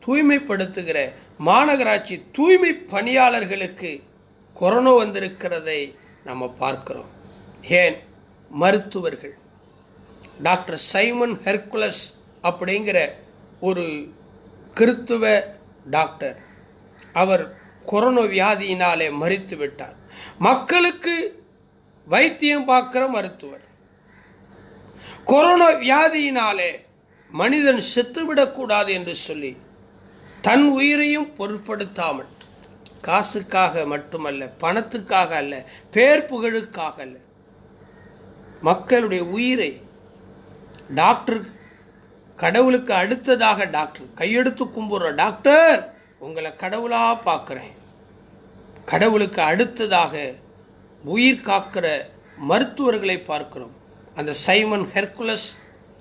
Speaker 1: தூய்மைப்படுத்துகிற மாநகராட்சி தூய்மை பணியாளர்களுக்கு கொரோனா வந்திருக்கிறதை நம்ம பார்க்கிறோம். ஏன்? மருத்துவர்கள், டாக்டர் சைமன் ஹெர்குலஸ் அப்படிங்கிற ஒரு கிறித்துவ டாக்டர், அவர் கொரோனா வியாதியினாலே மரித்து விட்டார். மக்களுக்கு வைத்தியம் பார்க்கிற மருத்துவர், கொரோனா வியாதியினாலே மனிதன் செத்துவிடக்கூடாது என்று சொல்லி தன் உயிரையும் பொருட்படுத்தாமல், காசுக்காக மட்டுமல்ல, பணத்துக்காக அல்ல, பேர் புகழுக்காக அல்ல, மக்களுடைய உயிரை, டாக்டர் கடவுளுக்கு அடுத்ததாக டாக்டர் கையெடுத்து கும்புற டாக்டர், உங்களை கடவுளா பார்க்கிறேன், கடவுளுக்கு அடுத்ததாக உயிர் காக்கிற மருத்துவர்களை பார்க்கிறோம். அந்த சைமன் ஹெர்குலஸ்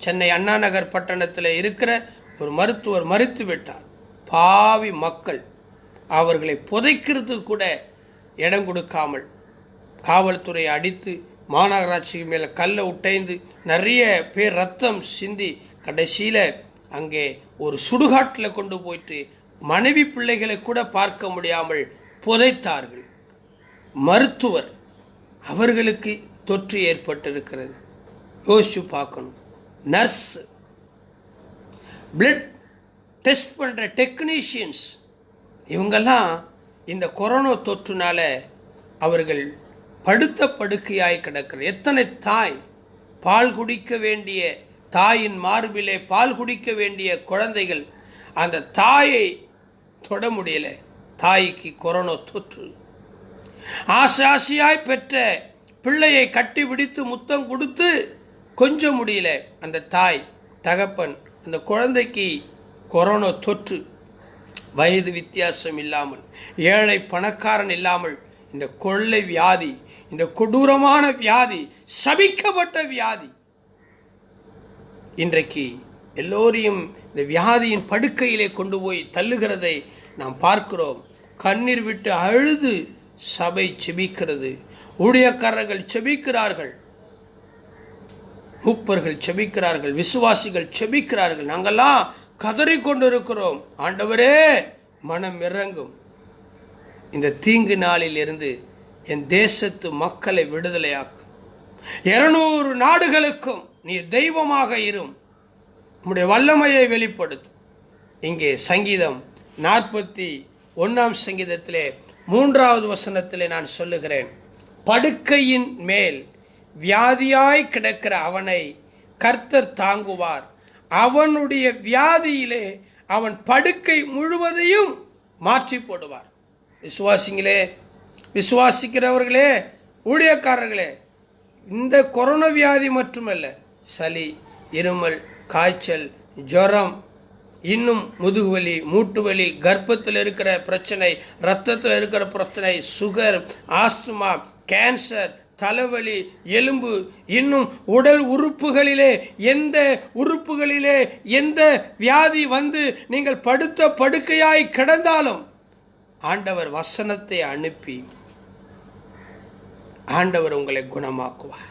Speaker 1: சென்னை அண்ணா நகர் பட்டணத்தில் இருக்கிற ஒரு மருத்துவர் மரித்து விட்டார். பாவி மக்கள் அவர்களை புதைக்கிறது கூட இடம் கொடுக்காமல் காவல்துறை அடித்து, மாநகராட்சி மேலே கல்லை உட்டைந்து, நிறைய பேர் ரத்தம் சிந்தி, கடைசியில் அங்கே ஒரு சுடுகாட்டில் கொண்டு போயிட்டு மனைவி பிள்ளைகளை கூட பார்க்க முடியாமல் புதைத்தார்கள். மருத்துவர், அவர்களுக்கு தொற்று ஏற்பட்டிருக்கிறது. யோசிச்சு பார்க்கணும். நர்ஸ், பிளட் டெஸ்ட் பண்ணுற டெக்னீஷியன்ஸ், இவங்கெல்லாம் இந்த கொரோனா தொற்றுனால அவர்கள் படுத்த படுக்கையாய் கிடக்கிற. எத்தனை தாய் பால் குடிக்க வேண்டிய தாயின் மார்பிலே பால் குடிக்க வேண்டிய குழந்தைகள் அந்த தாயை தொட முடியல. தாய்க்கு கொரோனா தொற்று. ஆசாசியாய் பெற்ற பிள்ளையை கட்டி பிடித்து முத்தம் கொடுத்து கொஞ்சம் முடியல. அந்த தாய் தகப்பன் அந்த குழந்தைக்கு கொரோனா தொற்று. வயது வித்தியாசம் இல்லாமல், ஏழை பணக்காரன் இல்லாமல், இந்த கொள்ளை வியாதி, இந்த கொடூரமான வியாதி, சபிக்கப்பட்ட வியாதி இன்றைக்கு எல்லோரையும் இந்த வியாதியின் படுக்கையிலே கொண்டு போய் தள்ளுகிறதை நாம் பார்க்கிறோம். கண்ணீர் விட்டு அழுது சபை செபிக்கிறது, ஊழியக்காரர்கள் செபிக்கிறார்கள், மூப்பர்கள் செபிக்கிறார்கள், விசுவாசிகள் செபிக்கிறார்கள். நாங்கள்லாம் கதறிக்கொண்டிருக்கிறோம், ஆண்டவரே மனம் இறங்கும். இந்த தீங்கு நாளில் இருந்து என் தேசத்து மக்களை விடுதலையாக்கும். 200 நாடுகளுக்கும் நீ தெய்வமாக இரும், உம்முடைய வல்லமையை வெளிப்படுத்தும். இங்கே சங்கீதம் 41 சங்கீதத்திலே 3வது வசனத்திலே நான் சொல்லுகிறேன், படுக்கையின் மேல் வியாதியாய் கிடக்கிற அவனை கர்த்தர் தாங்குவார், அவனுடைய வியாதியிலே அவன் படுக்கை முழுவதையும் மாற்றி போடுவார். விசுவாசிங்களே, விசுவாசிக்கிறவர்களே, ஊழியக்காரர்களே, இந்த கொரோனா வியாதி மட்டுமல்ல, சளி, இருமல், காய்ச்சல், ஜுரம், இன்னும் முதுகுவலி, மூட்டு வலி, கர்ப்பத்தில் இருக்கிற பிரச்சனை, ரத்தத்தில் இருக்கிற பிரச்சனை, சுகர், ஆஸ்துமா, கேன்சர், தலைவலி, எலும்பு, இன்னும் உடல் உறுப்புகளிலே எந்த உறுப்புகளிலே எந்த வியாதி வந்து நீங்கள் படுத்த படுக்கையாய் கிடந்தாலும் ஆண்டவர் வசனத்தை அனுப்பி ஆண்டவர் உங்களை குணமாக்குவார்.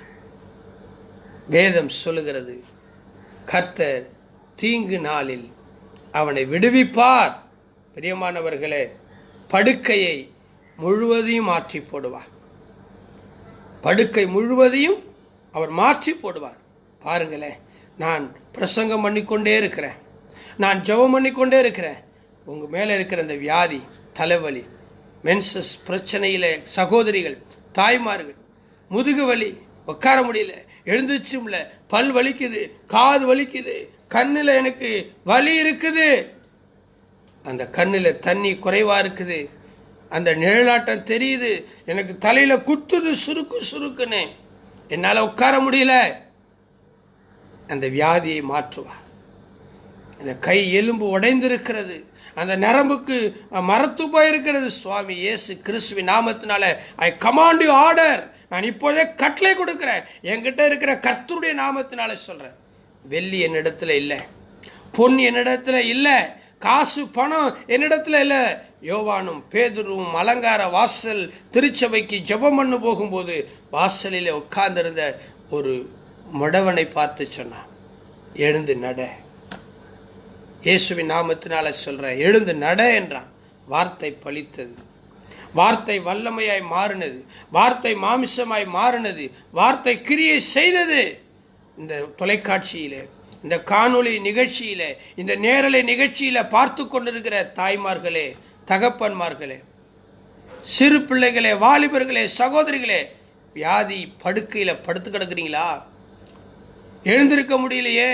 Speaker 1: வேதம் சொல்லுகிறது, கர்த்தர் தீங்கு நாளில் அவனை விடுவிப்பார். பிரியமானவர்களே, படுக்கையை முழுவதையும் மாற்றி போடுவார். படுக்கை முழுவதையும் அவர் மாற்றி போடுவார். பாருங்களேன், நான் பிரசங்கம் பண்ணிக்கொண்டே இருக்கிறேன், நான் ஜெபம் பண்ணிக்கொண்டே இருக்கிறேன். உங்கள் மேலே இருக்கிற இந்த வியாதி, தலைவலி, மென்சஸ் பிரச்சனையில் சகோதரிகள், தாய்மார்கள், முதுகு வலி, உட்கார முடியல, எழுந்துச்சு முடியல, பல் வலிக்குது, காது வலிக்குது, கண்ணில் எனக்கு வலி இருக்குது, அந்த கண்ணில் தண்ணி குறைவா இருக்குது, அந்த நிழலாட்டம் தெரியுது, எனக்கு தலையில குத்துது சுருக்கு சுருக்குன்னு, என்னால் உட்கார முடியல. அந்த வியாதியை மாற்றுவார். அந்த கை எலும்பு உடைந்திருக்கிறது, அந்த நரம்புக்கு மரத்து போயிருக்கிறது. சுவாமி இயேசு கிறிஸ்துவின் நாமத்தினால ஐ கமாண்ட் யூ ஆர்டர், நான் இப்பொழுதே கட்டளை கொடுக்கிறேன், என்கிட்ட இருக்கிற கர்த்தருடைய நாமத்தினால சொல்றேன். வெள்ளி என்னிடத்துல இல்லை, பொன் என்னிடத்துல இல்லை, காசு பணம் என்னிடத்துல இல்லை. யோவானும் பேதுருவும் அலங்கார வாசல் திருச்சபைக்கு ஜெபம் பண்ண போகும்போது வாசலில் உட்கார்ந்திருந்த ஒரு முடவனை பார்த்து சொன்னான், எழுந்து நட. இயேசுவின் நாமத்தினால சொல்றேன், எழுந்து நட என்றான். வார்த்தை பலித்தது, வார்த்தை வல்லமையாய் மாறினது, வார்த்தை மாமிசமாய் மாறினது, வார்த்தை கிரியை செய்தது. இந்த தொலைக்காட்சியிலே, இந்த காணொளி நிகழ்ச்சியிலே, இந்த நேரலை நிகழ்ச்சியில பார்த்து கொண்டிருக்கிற தாய்மார்களே, தகப்பன்மார்களே, சிறு பிள்ளைகளே, வாலிபர்களே, சகோதரிகளே, வியாதி படுக்கையில படுத்து கிடக்குறீங்களா? எழுந்திருக்க முடியலையே,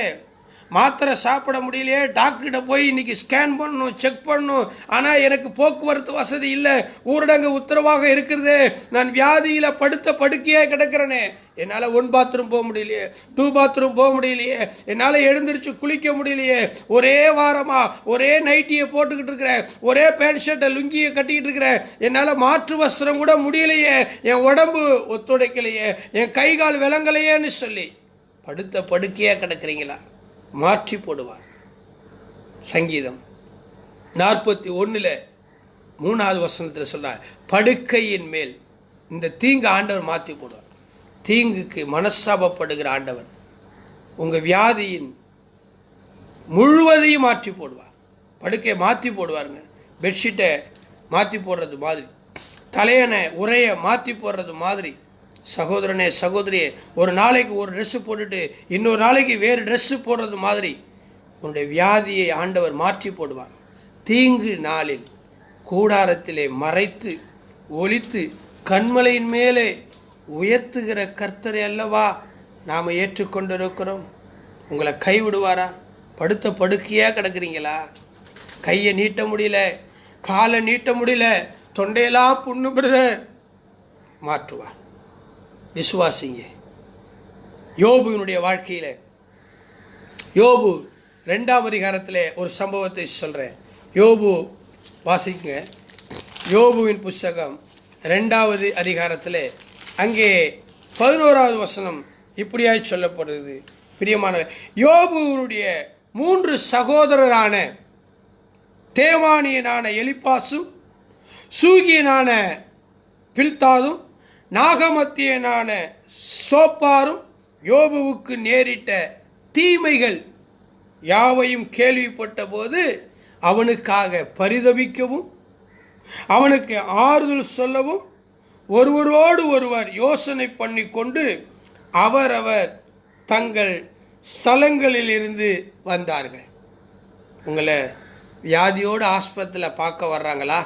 Speaker 1: மாத்திரை சாப்பிட முடியலையே, டாக்டர்கிட்ட போய் இன்னைக்கு ஸ்கேன் பண்ணணும், செக் பண்ணணும், ஆனால் எனக்கு போக்குவரத்து வசதி இல்லை, ஊரடங்கு உத்தரவாக இருக்கிறது, நான் வியாதியில் படுத்த படுக்கையே கிடக்கிறேனே, என்னால் 1 பாத்ரூம் போக முடியலையே, 2 பாத்ரூம் போக முடியலையே, என்னால் எழுந்திரிச்சு குளிக்க முடியலையே, ஒரே வாரமா ஒரே நைட்டியை போட்டுக்கிட்டு இருக்கிறேன், ஒரே பேண்ட் ஷர்ட்டை லுங்கியை கட்டிக்கிட்டு இருக்கிறேன், என்னால் மாற்று வஸ்திரம் கூட முடியலையே, என் உடம்பு ஒத்துழைக்கலையே, என் கை கால் விளங்கலையேன்னு சொல்லி படுத்த படுக்கையே கிடக்கிறீங்களா? மாற்றி போடுவார். சங்கீதம் 41 3வது வசனத்தில் சொல்றார், படுக்கையின் மேல் இந்த தீங்கு ஆண்டவர் மாற்றி போடுவார். தீங்குக்கு மனஸ்தாபப்படுகிற ஆண்டவர் உங்க வியாதியின் முழுவதையும் மாற்றி போடுவார். படுக்கையை மாற்றி போடுவாருங்க. பெட்ஷீட்டை மாற்றி போடுறது மாதிரி, தலையணை உரைய மாற்றி போடுறது மாதிரி. சகோதரனே, சகோதரியே, ஒரு நாளைக்கு ஒரு ட்ரெஸ்ஸு போட்டுட்டு இன்னொரு நாளைக்கு வேறு ட்ரெஸ்ஸு போடுறது மாதிரி உன்னுடைய வியாதியை ஆண்டவர் மாற்றி போடுவார். தீங்கு நாளில் கூடாரத்திலே மறைத்து ஒளித்து கண்மலையின் மேலே உயர்த்துகிற கர்த்தரை அல்லவா நாம் ஏற்றுக்கொண்டிருக்கிறோம். உங்களை கைவிடுவாரா? படுத்த படுக்கையாக கிடக்குறீங்களா? கையை நீட்ட முடியல, காலை நீட்ட முடியல, தொண்டையெல்லாம் புண்ணு பிரதர், மாற்றுவார். விசுவாசிங்க. யோபுவினுடைய வாழ்க்கையில், யோபு 2ஆம் அதிகாரத்தில் ஒரு சம்பவத்தை சொல்கிறேன். யோபு வாசிங்க. யோபுவின் புஸ்தகம் 2ஆவது அதிகாரத்தில் அங்கே 11வது வசனம் இப்படியாய் சொல்லப்படுது. பிரியமான யோபுவினுடைய 3 சகோதரரான தேமானியனான எலிப்பாசும், சூகியனான பில்தாதும், நாகமத்தியனான சோப்பாரும் யோபுவுக்கு நேரிட்ட தீமைகள் யாவையும் கேள்விப்பட்ட போது அவனுக்காக பரிதபிக்கவும் அவனுக்கு ஆறுதல் சொல்லவும் ஒருவரோடு ஒருவர் யோசனை பண்ணி கொண்டு அவரவர் தங்கள் ஸ்தலங்களிலிருந்து வந்தார்கள். உங்களை வியாதியோடு ஆஸ்பத்திரியில் பார்க்க வர்றாங்களா?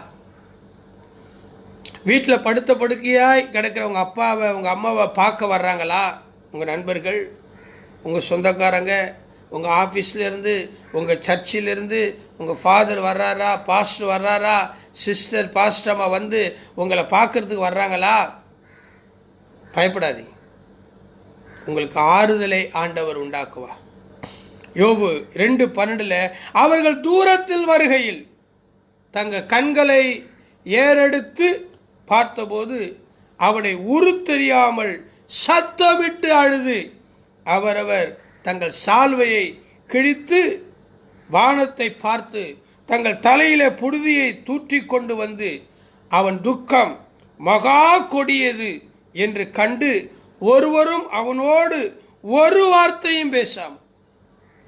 Speaker 1: வீட்டில் படுத்த படுக்கையாய் கிடக்கிற உங்கள் அப்பாவை உங்கள் அம்மாவை பார்க்க வர்றாங்களா? உங்கள் நண்பர்கள், உங்கள் சொந்தக்காரங்க, உங்கள் ஆஃபீஸ்லேருந்து, உங்கள் சர்ச்சிலேருந்து உங்கள் ஃபாதர் வர்றாரா, பாஸ்டர் வர்றாரா, சிஸ்டர் பாஸ்டம்மா வந்து உங்களை பார்க்கறதுக்கு வர்றாங்களா? பயப்படாதீங்க. உங்களுக்கு ஆறுதலை ஆண்டவர் உண்டாக்குவார். யோபு 2:12 அவர்கள் தூரத்தில் வருகையில் தங்கள் கண்களை ஏறெடுத்து பார்த்தபோது அவனை உருத்தெரியாமல் சத்தமிட்டு அழுது அவரவர் தங்கள் சால்வையை கிழித்து வானத்தை பார்த்து தங்கள் தலையிலே புழுதியை தூற்றி கொண்டு வந்து அவன் துக்கம் மகா கொடியது என்று கண்டு ஒருவரும் அவனோடு ஒரு வார்த்தையும் பேசாமல்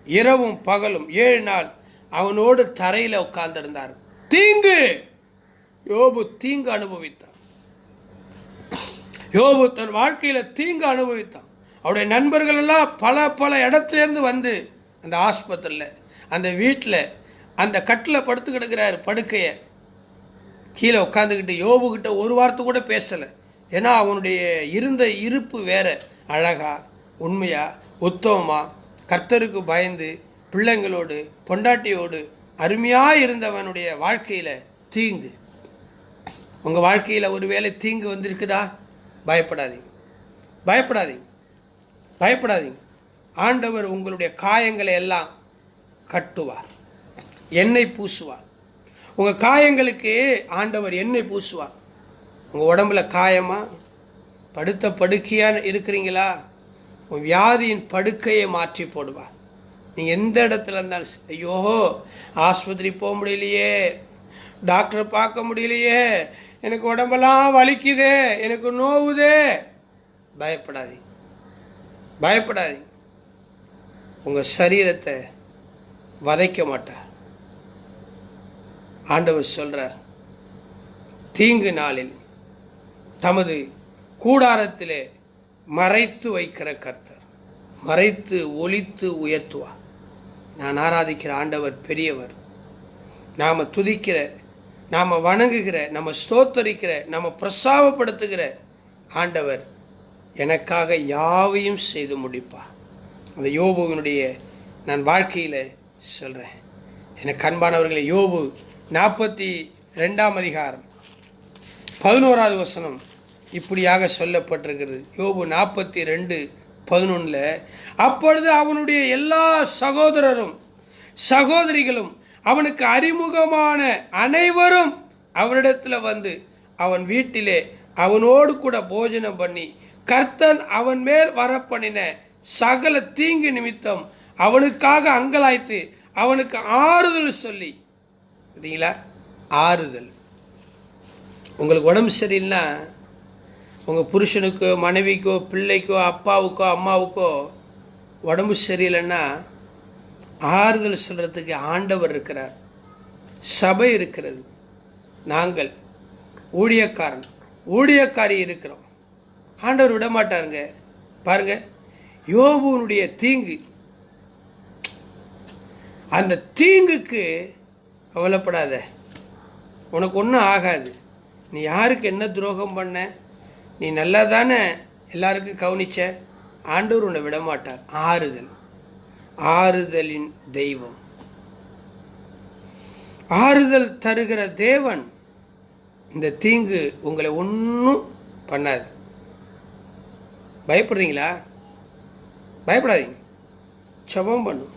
Speaker 1: இரவும் பகலும் 7 நாள் அவனோடு தரையில் உட்கார்ந்திருந்தார். தீங்கு யோபு தீங்கு அனுபவித்தான். யோபு தன் வாழ்க்கையில் தீங்கு அனுபவித்தான். அவருடைய நண்பர்கள் எல்லாம் பல இடத்துலேருந்து வந்து அந்த ஆஸ்பத்திரியில், அந்த வீட்டில், அந்த கட்டில் படுத்து கிடக்கிறார். படுக்கையை கீழே உட்காந்துக்கிட்டு யோபுக்கிட்ட ஒரு வார்த்தை கூட பேசலை. ஏன்னா அவனுடைய இருந்த இருப்பு வேற. அழகா, உண்மையா, உத்தமமா, கர்த்தருக்கு பயந்து, பிள்ளைங்களோடு, பொண்டாட்டியோடு அருமையாக இருந்தவனுடைய வாழ்க்கையில் தீங்கு. உங்கள் வாழ்க்கையில் ஒருவேளை தீங்கு வந்திருக்குதா? பயப்படாதீங்க, பயப்படாதீங்க, பயப்படாதீங்க. ஆண்டவர் உங்களுடைய காயங்களை எல்லாம் கட்டுவார், எண்ணெய் பூசுவார். உங்கள் காயங்களுக்கு ஆண்டவர் எண்ணெய் பூசுவார். உங்கள் உடம்புல காயமா, படுத்த படுக்கையாக இருக்கிறீங்களா? உங்கள் வியாதியின் படுக்கையை மாற்றி போடுவார். நீங்கள் எந்த இடத்துல இருந்தாலும், ஐயோ ஆஸ்பத்திரி போக முடியலையே, டாக்டரை பார்க்க முடியலையே, எனக்கு உடம்பெல்லாம் வலிக்குதே, எனக்கு நோவுதே, பயப்படாதீங்க, பயப்படாதீங்க. உங்கள் சரீரத்தை வதைக்க மாட்டார். ஆண்டவர் சொல்றார், தீங்கு நாளில் தமது கூடாரத்திலே மறைத்து வைக்கிற கர்த்தர் மறைத்து ஒளித்து உயர்த்துவார். நான் ஆராதிக்கிற ஆண்டவர் பெரியவர். நாம் துதிக்கிற, நாம் வணங்குகிற, நம்ம ஸ்தோத்தரிக்கிற, நம்ம பிரசாவப்படுத்துகிற ஆண்டவர் எனக்காக யாவையும் செய்து முடிப்பார். அந்த யோபுவினுடைய நான் வாழ்க்கையில் சொல்கிறேன். எனக்கு அன்பானவர்களே, யோபு 42ஆம் அதிகாரம் 11வது வசனம் இப்படியாக சொல்லப்பட்டிருக்கிறது. யோபு 42:11 அப்பொழுது அவனுடைய எல்லா சகோதரரும் சகோதரிகளும் அவனுக்கு அறிமுகமான அனைவரும் அவனிடத்தில் வந்து அவன் வீட்டிலே அவனோடு கூட போஜனம் பண்ணி கர்த்தன் அவன் மேல் வரப்பண்ணின சகல தீங்கு நிமித்தம் அவனுக்காக அங்கலாய்த்து அவனுக்கு ஆறுதல் சொல்லி. பார்த்தீங்களா? ஆறுதல். உங்களுக்கு உடம்பு சரியில்லைன்னா, உங்கள் புருஷனுக்கோ மனைவிக்கோ பிள்ளைக்கோ அப்பாவுக்கோ அம்மாவுக்கோ உடம்பு சரியில்லைன்னா ஆறுதல் சொல்கிறதுக்கு ஆண்டவர் இருக்கிறார், சபை இருக்கிறது, நாங்கள் ஊழியக்காரி இருக்கிறோம். ஆண்டவர் விட மாட்டாருங்க. பாருங்க, யோபுனுடைய தீங்கு, அந்த தீங்குக்கு கவலைப்படாத, உனக்கு ஒன்றும் ஆகாது. நீ யாருக்கு என்ன துரோகம் பண்ண? நீ நல்லா தானே எல்லாருக்கும் கவனிச்ச, ஆண்டவர் உன்னை விடமாட்டார். ஆறுதல், ஆறுதலின் தெய்வம், ஆறுதல் தருகிற தேவன். இந்த தீங்கு உங்களை ஒன்றும் பண்ணாது. பயப்படுறீங்களா? பயப்படாதீங்க. ஜெபம் பண்ணும்,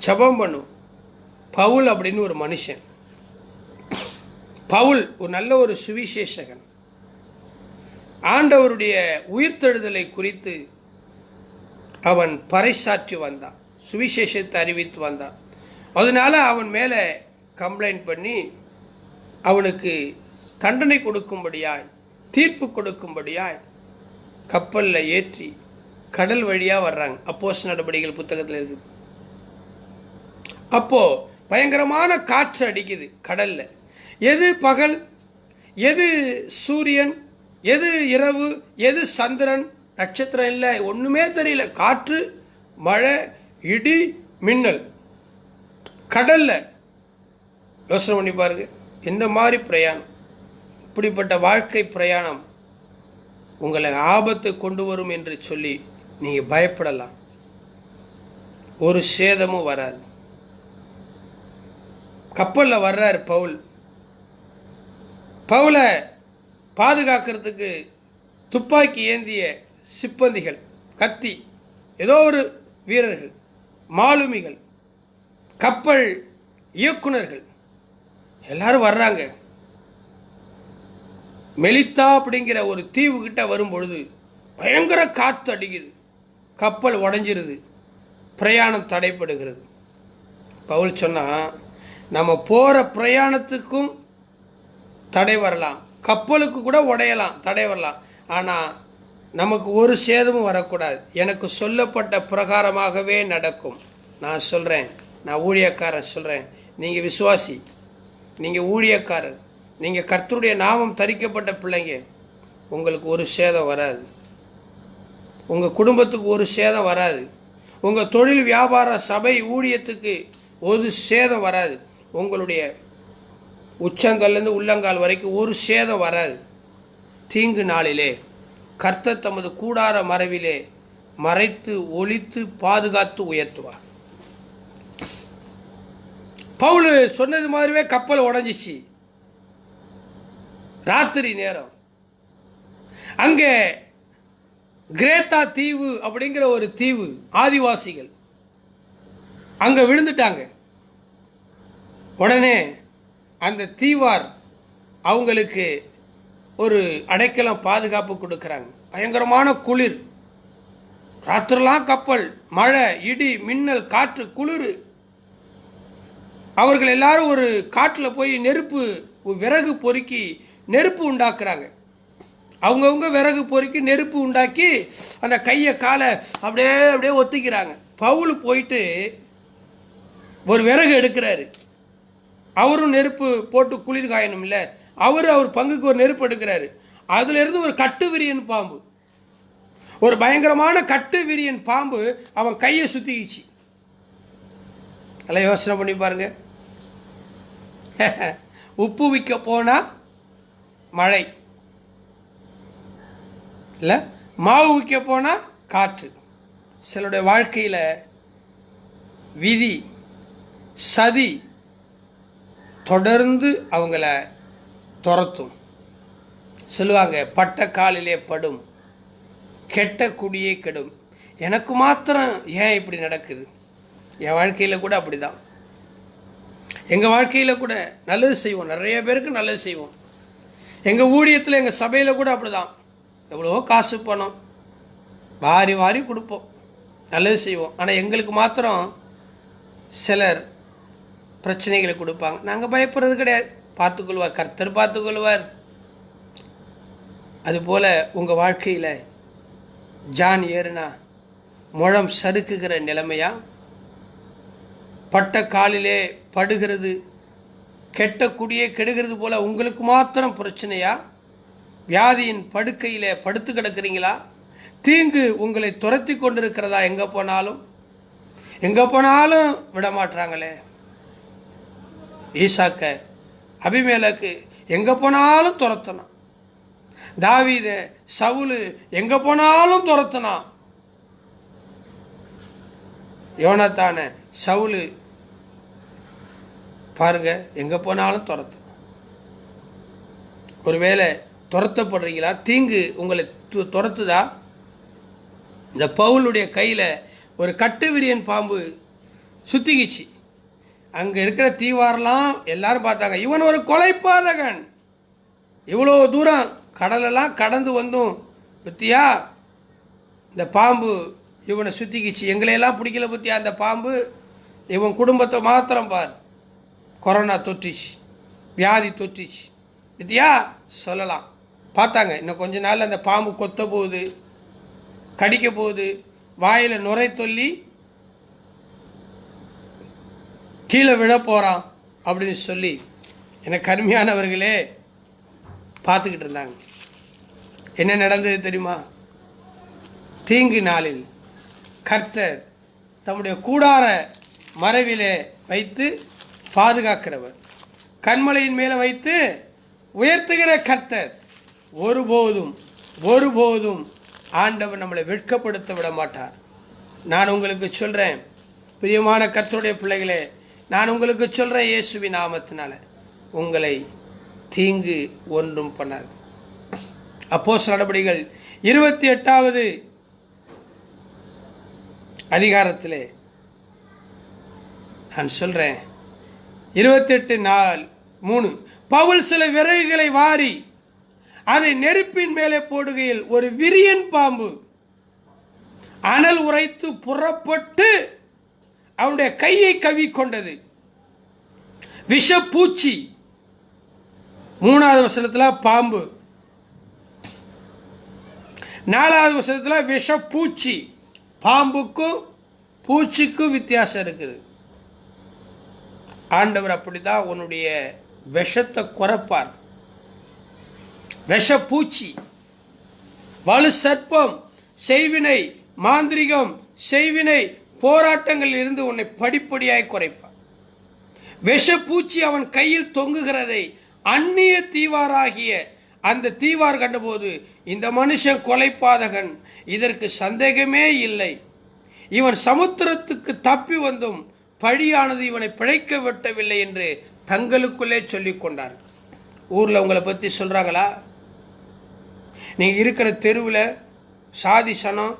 Speaker 1: ஜெபம் பண்ணும். பவுல் அப்படின்னு ஒரு மனுஷன், பவுல் ஒரு நல்ல ஒரு சுவிசேஷகன். ஆண்டவருடைய உயிர்த்தெழுதலை குறித்து அவன் பறைசாற்றி வந்தான், சுவிசேஷத்தை அறிவித்து வந்தான். அதனால அவன் மேலே கம்ப்ளைண்ட் பண்ணி அவனுக்கு தண்டனை கொடுக்கும்படியாய், தீர்ப்பு கொடுக்கும்படியாய் கப்பலில் ஏற்றி கடல் வழியாக வர்றாங்க. அப்போஸ்தலர் நடபடிகள் புத்தகத்தில் இருக்குது. அப்போது பயங்கரமான காற்று அடிக்குது கடலில். எது பகல், எது சூரியன், எது இரவு, எது சந்திரன், நட்சத்திரம் இல்லை, ஒன்றுமே தெரியல. காற்று, மழை, இடி, மின்னல் கடல்ல. யோசனை பண்ணி பாருங்க, எந்த மாதிரி பிரயாணம். இப்படிப்பட்ட வாழ்க்கை பிரயாணம் உங்களை ஆபத்தை கொண்டு வரும் என்று சொல்லி நீங்கள் பயப்படலாம். ஒரு சேதமும் வராது. கப்பலில் வர்றார் பவுல். பவுலை பாதுகாக்கிறதுக்கு துப்பாக்கி ஏந்திய சிப்பந்திகள், கத்தி, ஏதோ ஒரு வீரர்கள், மாலுமிகள், கப்பல் இயக்குனர்கள் எல்லாரும் வர்றாங்க. மெலித்தா அப்படிங்கிற ஒரு தீவு கிட்ட வரும் பொழுது பயங்கர காற்று அடிக்குது. கப்பல் உடைஞ்சிருது, பிரயாணம் தடைப்படுகிறது. பவுல் சொன்னா, நம்ம போகிற பிரயாணத்துக்கும் தடை வரலாம், கப்பலுக்கு கூட உடையலாம், தடை வரலாம். ஆனால் நமக்கு ஒரு சேதமும் வரக்கூடாது. எனக்கு சொல்லப்பட்ட பிரகாரமாகவே நடக்கும். நான் சொல்கிறேன், நான் ஊழியக்காரன் சொல்கிறேன், நீங்கள் விசுவாசி, நீங்கள் ஊழியக்காரர், நீங்கள் கர்த்தருடைய நாமம் தரிக்கப்பட்ட பிள்ளைங்க, உங்களுக்கு ஒரு சேதம் வராது. உங்கள் குடும்பத்துக்கு ஒரு சேதம் வராது. உங்கள் தொழில் வியாபார சபை ஊழியத்துக்கு ஒரு சேதம் வராது. உங்களுடைய உச்சங்கள்லேருந்து உள்ளங்கால் வரைக்கும் ஒரு சேதம் வராது. தீங்கு நாளிலே கர்த்தர் தமது கூடார மறைவிலே மறைத்து ஒளித்து பாதுகாத்து உயர்த்துவார். பவுல் சொன்னது மாதிரிவே கப்பல் உடைஞ்சிச்சு. ராத்திரி நேரம் அங்கே கிரேத்தா தீவு அப்படிங்கிற ஒரு தீவு, ஆதிவாசிகள் அங்கே விழுந்துட்டாங்க. உடனே அந்த தீவார் அவங்களுக்கு ஒரு அடைக்கலம், பாதுகாப்பு கொடுக்குறாங்க. பயங்கரமான குளிர், ராத்திரெல்லாம் கப்பல், மழை, இடி, மின்னல், காற்று, குளிர். அவர்கள் எல்லாரும் ஒரு காட்டில் போய் நெருப்பு, விறகு பொறுக்கி நெருப்பு உண்டாக்குறாங்க. அவங்கவுங்க விறகு பொறுக்கி நெருப்பு உண்டாக்கி அந்த கையை காலை அப்படியே அப்படியே ஒத்திக்கிறாங்க. பவுல் போயிட்டு ஒரு விறகு எடுக்கிறாரு. அவரும் நெருப்பு போட்டு குளிர் காயணும் இல்லை, அவர் பங்குக்கு ஒரு நெருப்பு எடுக்கிறாரு. அதுலேருந்து ஒரு கட்டு விரியன் பாம்பு, ஒரு பயங்கரமான கட்டு விரியன் பாம்பு அவன் கையை சுத்திக்கிச்சு. நல்லா யோசனை பண்ணி பாருங்க. உப்பு விற்க போனா மழை இல்லை, மாவு விற்க போனா காற்று. சிலருடைய வாழ்க்கையில் விதி, சதி தொடர்ந்து அவங்கள துரத்தும். சொல்லுவாங்க, பட்ட காலிலே படும், கெட்ட குடியே கெடும். எனக்கு மாத்திரம் ஏன் இப்படி நடக்குது? என் வாழ்க்கையில் கூட அப்படிதான். எங்கள் வாழ்க்கையில் கூட நல்லது செய்வோம், நிறைய பேருக்கு நல்லது செய்வோம். எங்கள் ஊழியத்தில், எங்கள் சபையில் கூட அப்படிதான். எவ்வளோ காசு பணம் வாரி வாரி கொடுப்போம், நல்லது செய்வோம். ஆனால் எங்களுக்கு மாத்திரம் சிலர் பிரச்சனைகளை கொடுப்பாங்க. நாங்கள் பயப்படுறது கிடையாது, பார்த்துக்கொள்வார், கர்த்தர் பார்த்துக்கொள்வார். அதுபோல் உங்கள் வாழ்க்கையில் ஜான் ஏறுனா முழம் சறுக்குகிற நிலைமையா, பட்ட காலிலே படுகிறது, கெட்ட குடியே கெடுகிறது போல உங்களுக்கு மாத்திரம் பிரச்சனையா? வியாதியின் படுக்கையிலே படுத்து கிடக்கிறீங்களா? தீங்கு உங்களை துரத்தி கொண்டிருக்கிறதா? எங்கே போனாலும் விடமாட்டாங்களே. ஈசாக்க, அபிமேலக்கு எங்கே போனாலும் துரத்தனான். தாவீது, சவுலு எங்கே போனாலும் துரத்தனான். யோனத்தான சவுலு பாருங்க, எங்கே போனாலும் துரத்தும். ஒருவேளை துரத்தப்படுறீங்களா? தீங்கு உங்களை துரத்துதா? இந்த பவுலுடைய கையில் ஒரு கட்டுவிரியன் பாம்பு சுத்திக்கிச்சு. அங்கே இருக்கிற தீவாரெல்லாம் எல்லாரும் பார்த்தாங்க, இவன் ஒரு கொலைபாதகன், இவ்வளோ தூரம் கடலெல்லாம் கடந்து வந்தும் பத்தியா இந்த பாம்பு இவனை சுத்திக்கிச்சு, எங்களையெல்லாம் பிடிக்கல பத்தியா அந்த பாம்பு. இவன் குடும்பத்தை மாத்திரம் பார், கொரோனா தொற்றிச்சு, வியாதி தொற்றிச்சு பத்தியா சொல்லலாம். பார்த்தாங்க, இன்னும் கொஞ்ச நாள் அந்த பாம்பு கொத்த போகுது, கடிக்க போகுது, வாயில் நுரை சொல்லி கீழே விழ போகிறான் அப்படின்னு சொல்லி எனக்கு கருமையானவர்களே பார்த்துக்கிட்டு இருந்தாங்க. என்ன நடந்தது தெரியுமா? தீங்கு நாளில் கர்த்தர் தம்முடைய கூடார மறைவிலே வைத்து பாதுகாக்கிறவர், கண்மலையின் மேலே வைத்து உயர்த்துகிற கர்த்தர் ஒருபோதும் ஒருபோதும் ஆண்டவர் நம்மளை வெட்கப்படுத்த விட மாட்டார். நான் உங்களுக்கு சொல்கிறேன் பிரியமான கர்த்தருடைய பிள்ளைகளே, நான் உங்களுக்கு சொல்கிறேன், இயேசுவின் நாமத்தினால உங்களை தீங்கு ஒன்றும் பண்ணாது. அப்போஸ்தலர் நடபடிகள் 28வது அதிகாரத்திலே நான் சொல்கிறேன், 28:3, பவுல் சில விறகுகளை வாரி அதை நெருப்பின் மேலே போடுகையில் ஒரு விரியன் பாம்பு அனல் உரைத்து புறப்பட்டு அவனுடைய கையை கவ்விக்கொண்டது. விஷப்பூச்சி, 3வது வசனத்தில் பாம்பு, 4வது வசனத்தில் விஷப்பூச்சி. பாம்புக்கும் பூச்சிக்கும் வித்தியாசம் இருக்குது. ஆண்டவர் அப்படிதான் உன்னுடைய விஷத்தை குறைப்பார். விஷப்பூச்சி, வலு சர்ப்பம், செய்வினை, மாந்திரிகம், செய்வினை போராட்டங்களில் இருந்து உன்னை படிப்படியாய் குறைப்பார். விஷப்பூச்சி அவன் கையில் தொங்குகிறதை அந்நிய தீவாராகிய அந்த தீவார் கண்டபோது, இந்த மனுஷன் கொலைபாதகன், இதற்கு சந்தேகமே இல்லை, இவன் சமுத்திரத்துக்கு தப்பி வந்தும் பழியானது இவனை பிழைக்க விட்டவில்லை என்று தங்களுக்குள்ளே சொல்லிக் கொண்டார். ஊரில் உங்களை பற்றி சொல்கிறாங்களா? நீங்கள் இருக்கிற தெருவில் சாதி சனம்,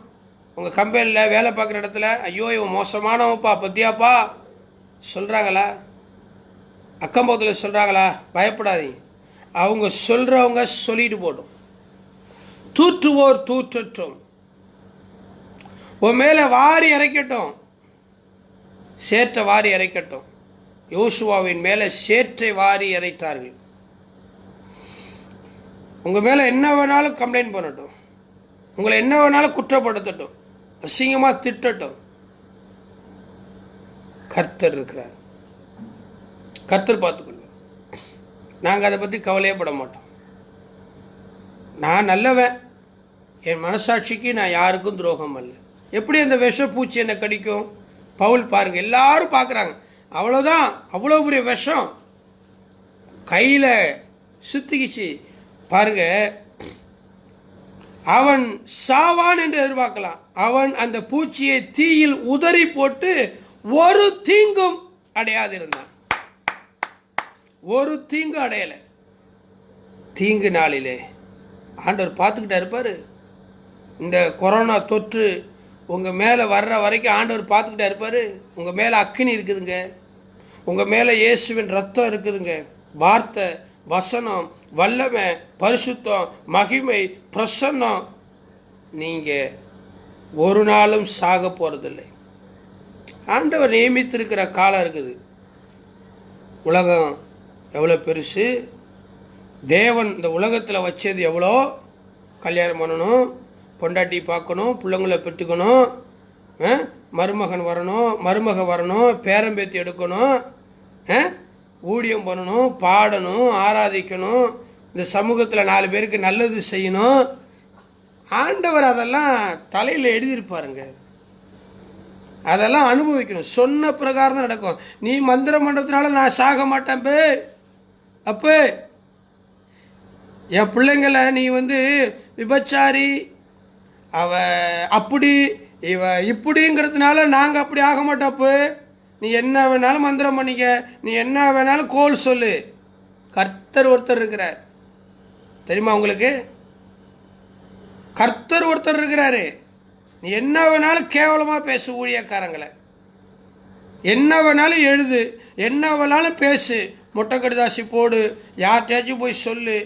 Speaker 1: உங்கள் கம்பெனியில் வேலை பார்க்குற இடத்துல, ஐயோ இவன் மோசமானவப்பா பத்தியாப்பா சொல்கிறாங்களா? அக்கம்பக்கத்தில் சொல்கிறாங்களா? பயப்படாதீங்க, அவங்க சொல்கிறவங்க சொல்லிட்டு போடும். தூற்றுவோர் தூற்றட்டும், உன் மேலே வாரி இறைக்கட்டும், சேற்றை வாரி இறைக்கட்டும். யோசுவாவின் மேலே சேற்றை வாரி இறைத்தார்கள். உங்கள் மேலே என்ன வேணாலும் கம்ப்ளைண்ட் பண்ணட்டும், உங்களை என்ன வேணாலும் குற்றப்படுத்தட்டும், அசிங்கமாக திட்டட்டும், கர்த்தர் இருக்கிறார், கர்த்தர் பார்த்துக்கொள்வார். நாங்கள் அதை பற்றி கவலையே பட மாட்டோம். நான் நல்லவன், என் மனசாட்சிக்கு நான் யாருக்கும் துரோகம் அல்ல. எப்படி அந்த விஷப்பூச்சி என்ன கடிக்கும்? பவுல் பாருங்க, எல்லாரும் பார்க்குறாங்க, அவ்வளோதான், அவ்வளோ பெரிய விஷம் கையில் சுத்திக்கிச்சு பாருங்க. அவன் சாவான் என்று எதிர்பார்க்கலாம், அவன் அந்த பூச்சியை தீயில் உதறி போட்டு ஒரு தீங்கும் அடையாது இருந்தான். ஒரு தீங்கு அடையலை. தீங்கு நாளிலே ஆண்டவர் பார்த்துக்கிட்டா இருப்பார். இந்த கொரோனா தொற்று உங்கள் மேலே வர்ற வரைக்கும் ஆண்டவர் பார்த்துக்கிட்டா இருப்பார். உங்கள் மேலே அக்கினி இருக்குதுங்க, உங்கள் மேலே இயேசுவின் ரத்தம் இருக்குதுங்க. வார்த்தை, வசனம், வல்லமை, பரிசுத்தம், மகிமை, பிரசன்னம். நீங்கள் ஒரு நாளும் சாக போகிறதில்லை. ஆண்டவர் நியமித்திருக்கிற காலம் இருக்குது. உலகம் எவ்வளோ பெருசு, தேவன் இந்த உலகத்தில் வச்சது எவ்வளோ. கல்யாணம் பண்ணணும், பொண்டாட்டி பார்க்கணும், பிள்ளைங்களை பெற்றுக்கணும், மருமகன் வரணும், மருமக வரணும், பேரம்பேத்தி எடுக்கணும், ஊழியம் பண்ணணும், பாடணும், ஆராதிக்கணும், இந்த சமூகத்தில் 4 பேருக்கு நல்லது செய்யணும். ஆண்டவர் அதெல்லாம் தலையில் எழுதியிருப்பாருங்க. அதெல்லாம் அனுபவிக்கணும். சொன்ன பிரகாரம் தான் நடக்கும். நீ மந்திரம் பண்ணுறதுனால நான் சாக மாட்டேன் பே, அப்போ என் பிள்ளைங்களை நீ விபச்சாரி, அவ அப்படி இவ இப்படிங்கிறதுனால நாங்கள் அப்படி ஆக மாட்டோப்பு. நீ என்ன வேணாலும் மந்திரம் பண்ணிக்க, நீ என்ன வேணாலும் கோல் சொல்லு. கர்த்தர் ஒருத்தர் இருக்கிறார் தெரியுமா உங்களுக்கு? கர்த்தர் ஒருத்தர் இருக்கிறாரு. நீ என்ன வேணாலும் கேவலமாக பேசு, ஊழியக்காரங்களை என்ன வேணாலும் எழுது, என்ன வேணாலும் பேசு, முட்டை கடிதாசி போடு, யார்கிட்டயாச்சும் போய் சொல்லு,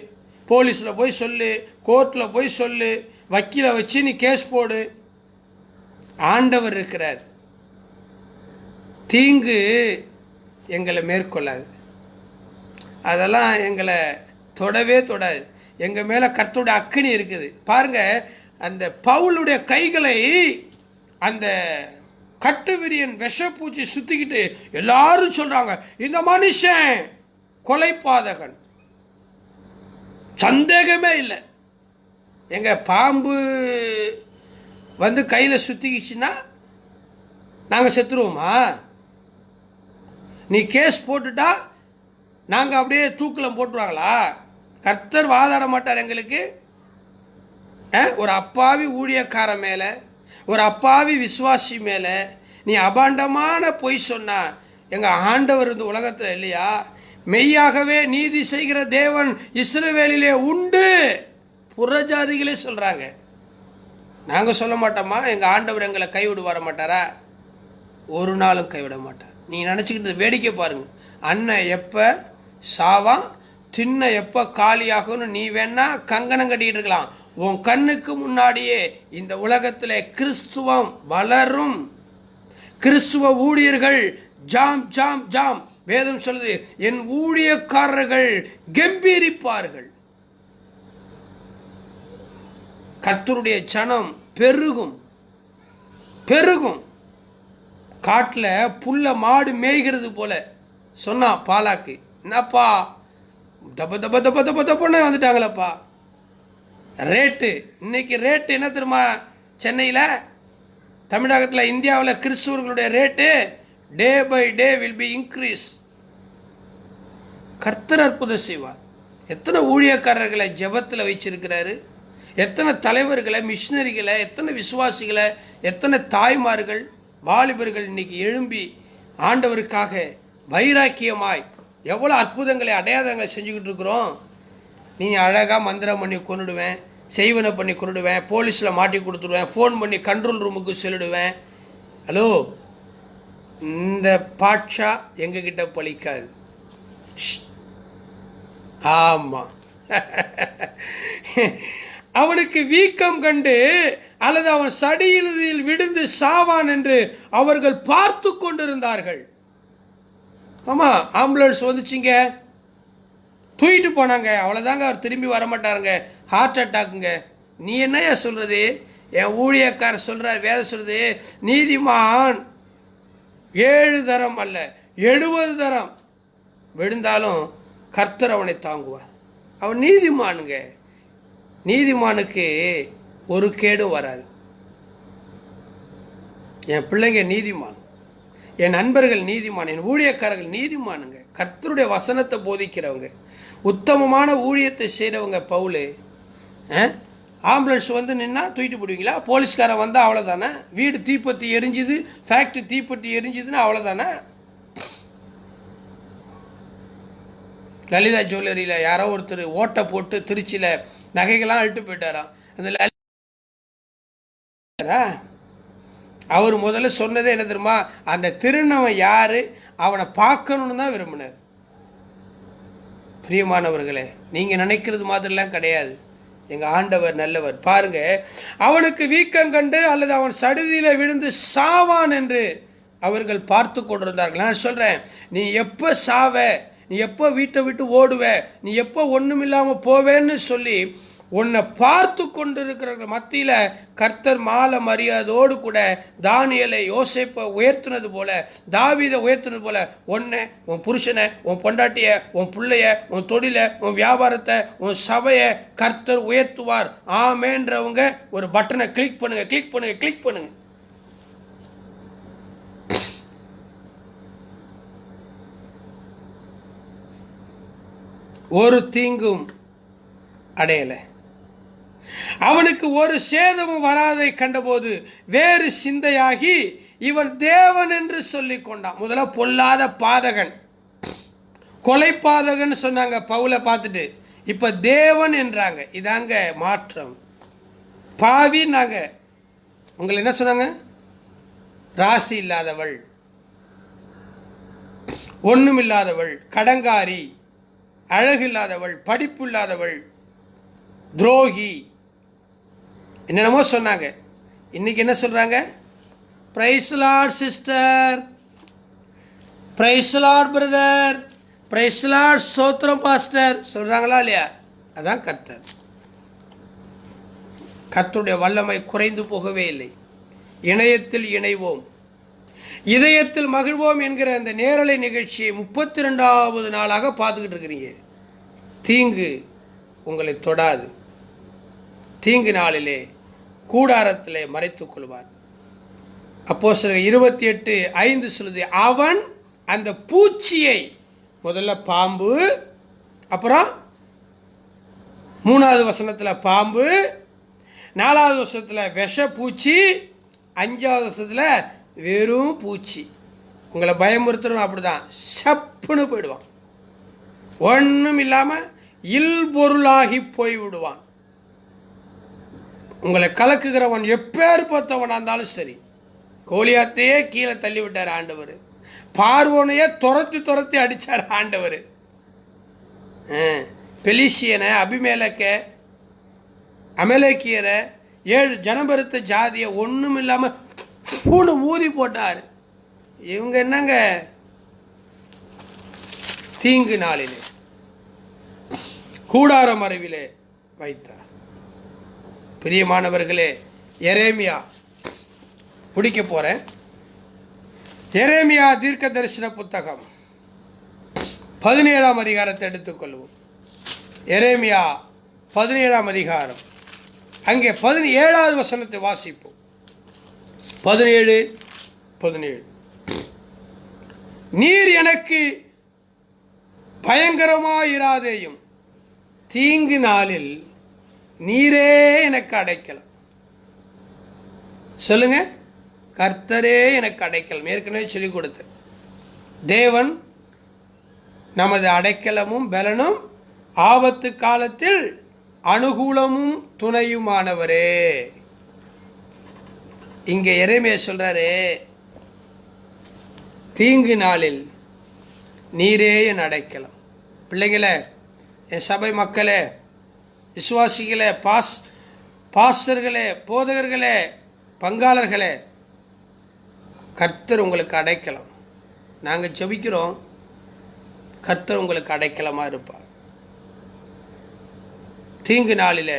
Speaker 1: போலீஸில் போய் சொல்லு, கோர்ட்டில் போய் சொல்லு, வக்கீலை வச்சு நீ கேஸ் போடு. ஆண்டவர் இருக்கிறார். தீங்கு எங்களை மேற்கொள்ளாது, அதெல்லாம் எங்களை தொடவே தொடாது. எங்கள் மேலே கர்த்தருடைய அக்கினி இருக்குது. பாருங்க, அந்த பவுலுடைய கைகளை அந்த கட்டுவிரியன் விஷப்பூச்சி சுத்திக்கிட்டு எல்லாரும் சொல்றாங்க, இந்த மனுஷன் கொலைபாதகன், சந்தேகமே இல்லை. எங்க பாம்பு வந்து கையில் சுத்திக்கிச்சுன்னா நாங்கள் செத்துருவோமா? நீ கேஸ் போட்டுட்டா நாங்கள் அப்படியே தூக்கில் போட்டுருவாங்களா? கர்த்தர் வாதாட மாட்டார் எங்களுக்கு. ஒரு அப்பாவி ஊழியக்கார மேலே, ஒரு அப்பாவி விசுவாசி மேலே நீ அபாண்டமான பொய் சொன்னா எங்கள் ஆண்டவர் இந்த உலகத்தில் இல்லையா? மெய்யாகவே நீதி செய்கிற தேவன் இஸ்ரவேலிலே உண்டு, புறஜாதிகளே சொல்கிறாங்க. நாங்கள் சொல்ல மாட்டோமா எங்கள் ஆண்டவர் எங்களை கைவிடு வர மாட்டாரா? ஒரு நாளும் கைவிட மாட்டார். நீங்கள் நினச்சிக்கிட்டு வேடிக்கை பாருங்க. அண்ணன் எப்போ சாவான், தின்ன எப்போ காலியாகும்னு நீ வேணா கங்கணம் கட்டிக்கிட்டு இருக்கலாம். உன் கண்ணுக்கு முன்னாடியே இந்த உலகத்தில் கிறிஸ்துவம் வளரும். கிறிஸ்துவ ஊழியர்கள் ஜாம் ஜாம் ஜாம். வேதம் சொல்லுது, என் ஊழியக்காரர்கள் கம்பீரிப்பார்கள். கர்த்தருடைய ஜனம் பெருகும் பெருகும். காட்டில் புல்ல மாடு மேய்கிறது போல சொன்னா பாலாக்கு. என்னப்பா தப்ப தப்ப தப்ப தப்ப தப்புன்னு வந்துட்டாங்களப்பா. ரேட்டு இன்னைக்கு ரேட்டு என்ன தெரியுமா? சென்னையில், தமிழகத்தில், இந்தியாவில் கிறிஸ்துவர்களுடைய rate day by day will be increase. கர்த்தர் அற்புதம் செய்வார். எத்தனை ஊழியக்காரர்களை ஜெபத்தில் வச்சிருக்கிறாரு, எத்தனை தலைவர்களை, மிஷினரிகளை, எத்தனை விசுவாசிகளை, எத்தனை தாய்மார்கள், வாலிபர்கள் இன்னைக்கு எழும்பி ஆண்டவருக்காக வைராக்கியமாய் எவ்வளோ அற்புதங்களை அடையாளங்களை செஞ்சுக்கிட்டு இருக்கிறோம். நீ அழகாக மந்திரம் பண்ணி கொண்டுடுவேன், செய்வனை பண்ணி கொண்டுடுவேன், போலீஸில் மாட்டி கொடுத்துடுவேன், ஃபோன் பண்ணி கண்ட்ரோல் ரூமுக்கு சொல்லிடுவேன். ஹலோ, இந்த பாட்சா எங்ககிட்ட பழிக்காது. ஆமாம், அவனுக்கு வீக்கம் கண்டு அல்லது அவன் சடியில் விழுந்து சாவான் என்று அவர்கள் பார்த்து கொண்டிருந்தார்கள். ஆமாம், ஆம்புலன்ஸ் வந்துச்சுங்க, தூக்கிட்டு போனாங்க, அவ்வளோதாங்க, அவர் திரும்பி வரமாட்டாருங்க, ஹார்ட் அட்டாக்குங்க. நீ என்னையா சொல்கிறது? என் ஊழியக்காரர் சொல்கிறார், வேதம் சொல்கிறது, நீதிமான் 7 தரம் அல்ல 70 தரம் விழுந்தாலும் கர்த்தர் அவனை தாங்குவார். அவன் நீதிமானுங்க. நீதிமானுக்கு ஒரு கேடும் வராது. என் பிள்ளைங்க நீதிமான், என் நண்பர்கள் நீதிமான், என் ஊழியக்காரர்கள் நீதிமானுங்க. கர்த்தருடைய வசனத்தை போதிக்கிறவங்க, உத்தமமான ஊழியத்தை செய்கிறவங்க. பவுலு ஆம்புலன்ஸ் வந்து நின்னா தூக்கிட்டு போடுவீங்களா? போலீஸ்காரன் வந்தால் அவ்வளோதானே? வீடு தீப்பற்றி எரிஞ்சுது, ஃபேக்ட்ரி தீப்பற்றி எரிஞ்சுதுன்னா அவ்வளோதானே? லலிதா ஜுவல்லரியில் யாரோ ஒருத்தர் ஓட்டை போட்டு திருச்சியில் நகைகள்லாம் அழுட்டு போயிட்டாராம். அந்த அவர் முதல்ல சொன்னதே என்ன தெரியுமா? அந்த திருநவன் யாரு, அவனை பார்க்கணுன்னு தான் விரும்பினார். பிரியமானவர்களே, நீங்கள் நினைக்கிறது மாதிரிலாம் கிடையாது. எங்கள் ஆண்டவர் நல்லவர். பாருங்க, அவனுக்கு வீக்கம் கண்டு அல்லது அவன் சடுதியில் விழுந்து சாவான் என்று அவர்கள் பார்த்து கொண்டிருந்தார்கள். நான் சொல்கிறேன், நீ எப்போ சாவ, நீ எப்போ வீட்டை விட்டு ஓடுவ, நீ எப்போ ஒன்றுமில்லாமல் போவேன்னு சொல்லி உன்னை பார்த்து கொண்டிருக்கிற மத்தியில் கர்த்தர் மாலை மரியாதையோடு கூட தானியேலை, யோசேப்பை உயர்த்தினது போல, தாவீதை உயர்த்தினது போல உன்னை, உன் புருஷனை, உன் பொண்டாட்டிய, உன் பிள்ளைய, உன் தொழிலை, உன் வியாபாரத்தை, உன் சபையை கர்த்தர் உயர்த்துவார். ஆமேன்றவங்க ஒரு பட்டனை கிளிக் பண்ணுங்க, கிளிக் பண்ணுங்க, கிளிக் பண்ணுங்க. ஒரு தீங்கும் அடையலை. அவனுக்கு ஒரு சேதமும் வராதை கண்டபோது வேறு சிந்தையாகி இவன் தேவன் என்று சொல்லிக் கொண்டான். முதல்ல பொல்லாத பாதகன், கொலை பாதகன் சொன்னாங்க பவுலை பார்த்துட்டு. இப்ப தேவன் என்றாங்க. இதாங்க மாற்றம். பாவி நாங்க உங்களை என்ன சொன்னாங்க? ராசி இல்லாதவள், ஒண்ணும் இல்லாதவள், கடங்காரி, அழகு இல்லாதவள், படிப்பு இல்லாதவள், துரோகி, என்னென்னமோ சொன்னாங்க. இன்னைக்கு என்ன சொல்றாங்க? Praise Lord sister, praise Lord brother, praise Lord சோத்திரம் பாஸ்டர் சொல்றாங்களா இல்லையா? அதான் கர்த்தர். கர்த்தருடைய வல்லமை குறைந்து போகவே இல்லை. இணையத்தில் இணைவோம், இதயத்தில் மகிழ்வோம் என்கிற அந்த நேரலை நிகழ்ச்சியை 32வது நாளாக பார்த்துக்கிட்டு இருக்கிறீங்க. தீங்கு உங்களை தொடாது. தீங்கு நாளிலே கூடாரத்திலே மறைத்துக் கொள்வார். அப்போஸ்தலர் 28:5 சொல்லுது, அவன் அந்த பூச்சியை, முதல்ல பாம்பு, அப்புறம் 3வது வசனத்தில் பாம்பு, 4வது வசனத்தில் விஷ பூச்சி, 5வது வசனத்தில் வெறும் பூச்சி. உங்களை பயமுறுத்துறவன் அப்படிதான் சப்புன்னு போயிடுவான். ஒன்றும் இல்லாமல் இல்பொருளாகி போய்விடுவான். உங்களை கலக்குகிறவன் எப்பேற்பட்டவனாக இருந்தாலும் சரி. கோலியாத்தையே கீழே தள்ளி விட்டார் ஆண்டவர். பார்வோனையே துரத்தி அடித்தார் ஆண்டவர். பெலிசியனை, அமலேக்கியரை, 7 ஜனபெருத்த ஜாதியை ஒன்றும் இல்லாமல் பூணு ஊதி போட்டார். இவங்க என்னங்க? தீங்கு நாளிலே கூடார மறைவிலே வைத்தார். பிரியமானவர்களே, எரேமியா முடிக்க போறேன். எரேமியா தீர்க்க தரிசன புத்தகம் 17ஆம் அதிகாரத்தை எடுத்துக்கொள்வோம். எரேமியா 17ஆம் அதிகாரம், அங்கே 17வது வசனத்தை வாசிப்போம். 17 நீர் எனக்கு பயங்கரமாயிராதேயும், தீங்கு நாளில் நீரே எனக்கு அடைக்கலம். சொல்லுங்க, கர்த்தரே எனக்கு அடைக்கலம். ஏற்கனவே சொல்லிக் கொடுத்த தேவன் நமது அடைக்கலமும் பலனும், ஆபத்து காலத்தில் அனுகூலமும் துணையுமானவரே. இங்கே எரேமியா சொல்றாரு, தீங்கு நாளில் நீரே என் அடைக்கலம். பிள்ளைங்களே, என் சபை மக்களே, விசுவாசிகளே, பாஸ்டர்களே, போதகர்களே, பங்காளர்களே, கர்த்தர் உங்களுக்கு அடைக்கலம். நாங்கள் ஜெபிக்கிறோம், கர்த்தர் உங்களுக்கு அடைக்கலமாக இருப்பார். தீங்கு நாளில்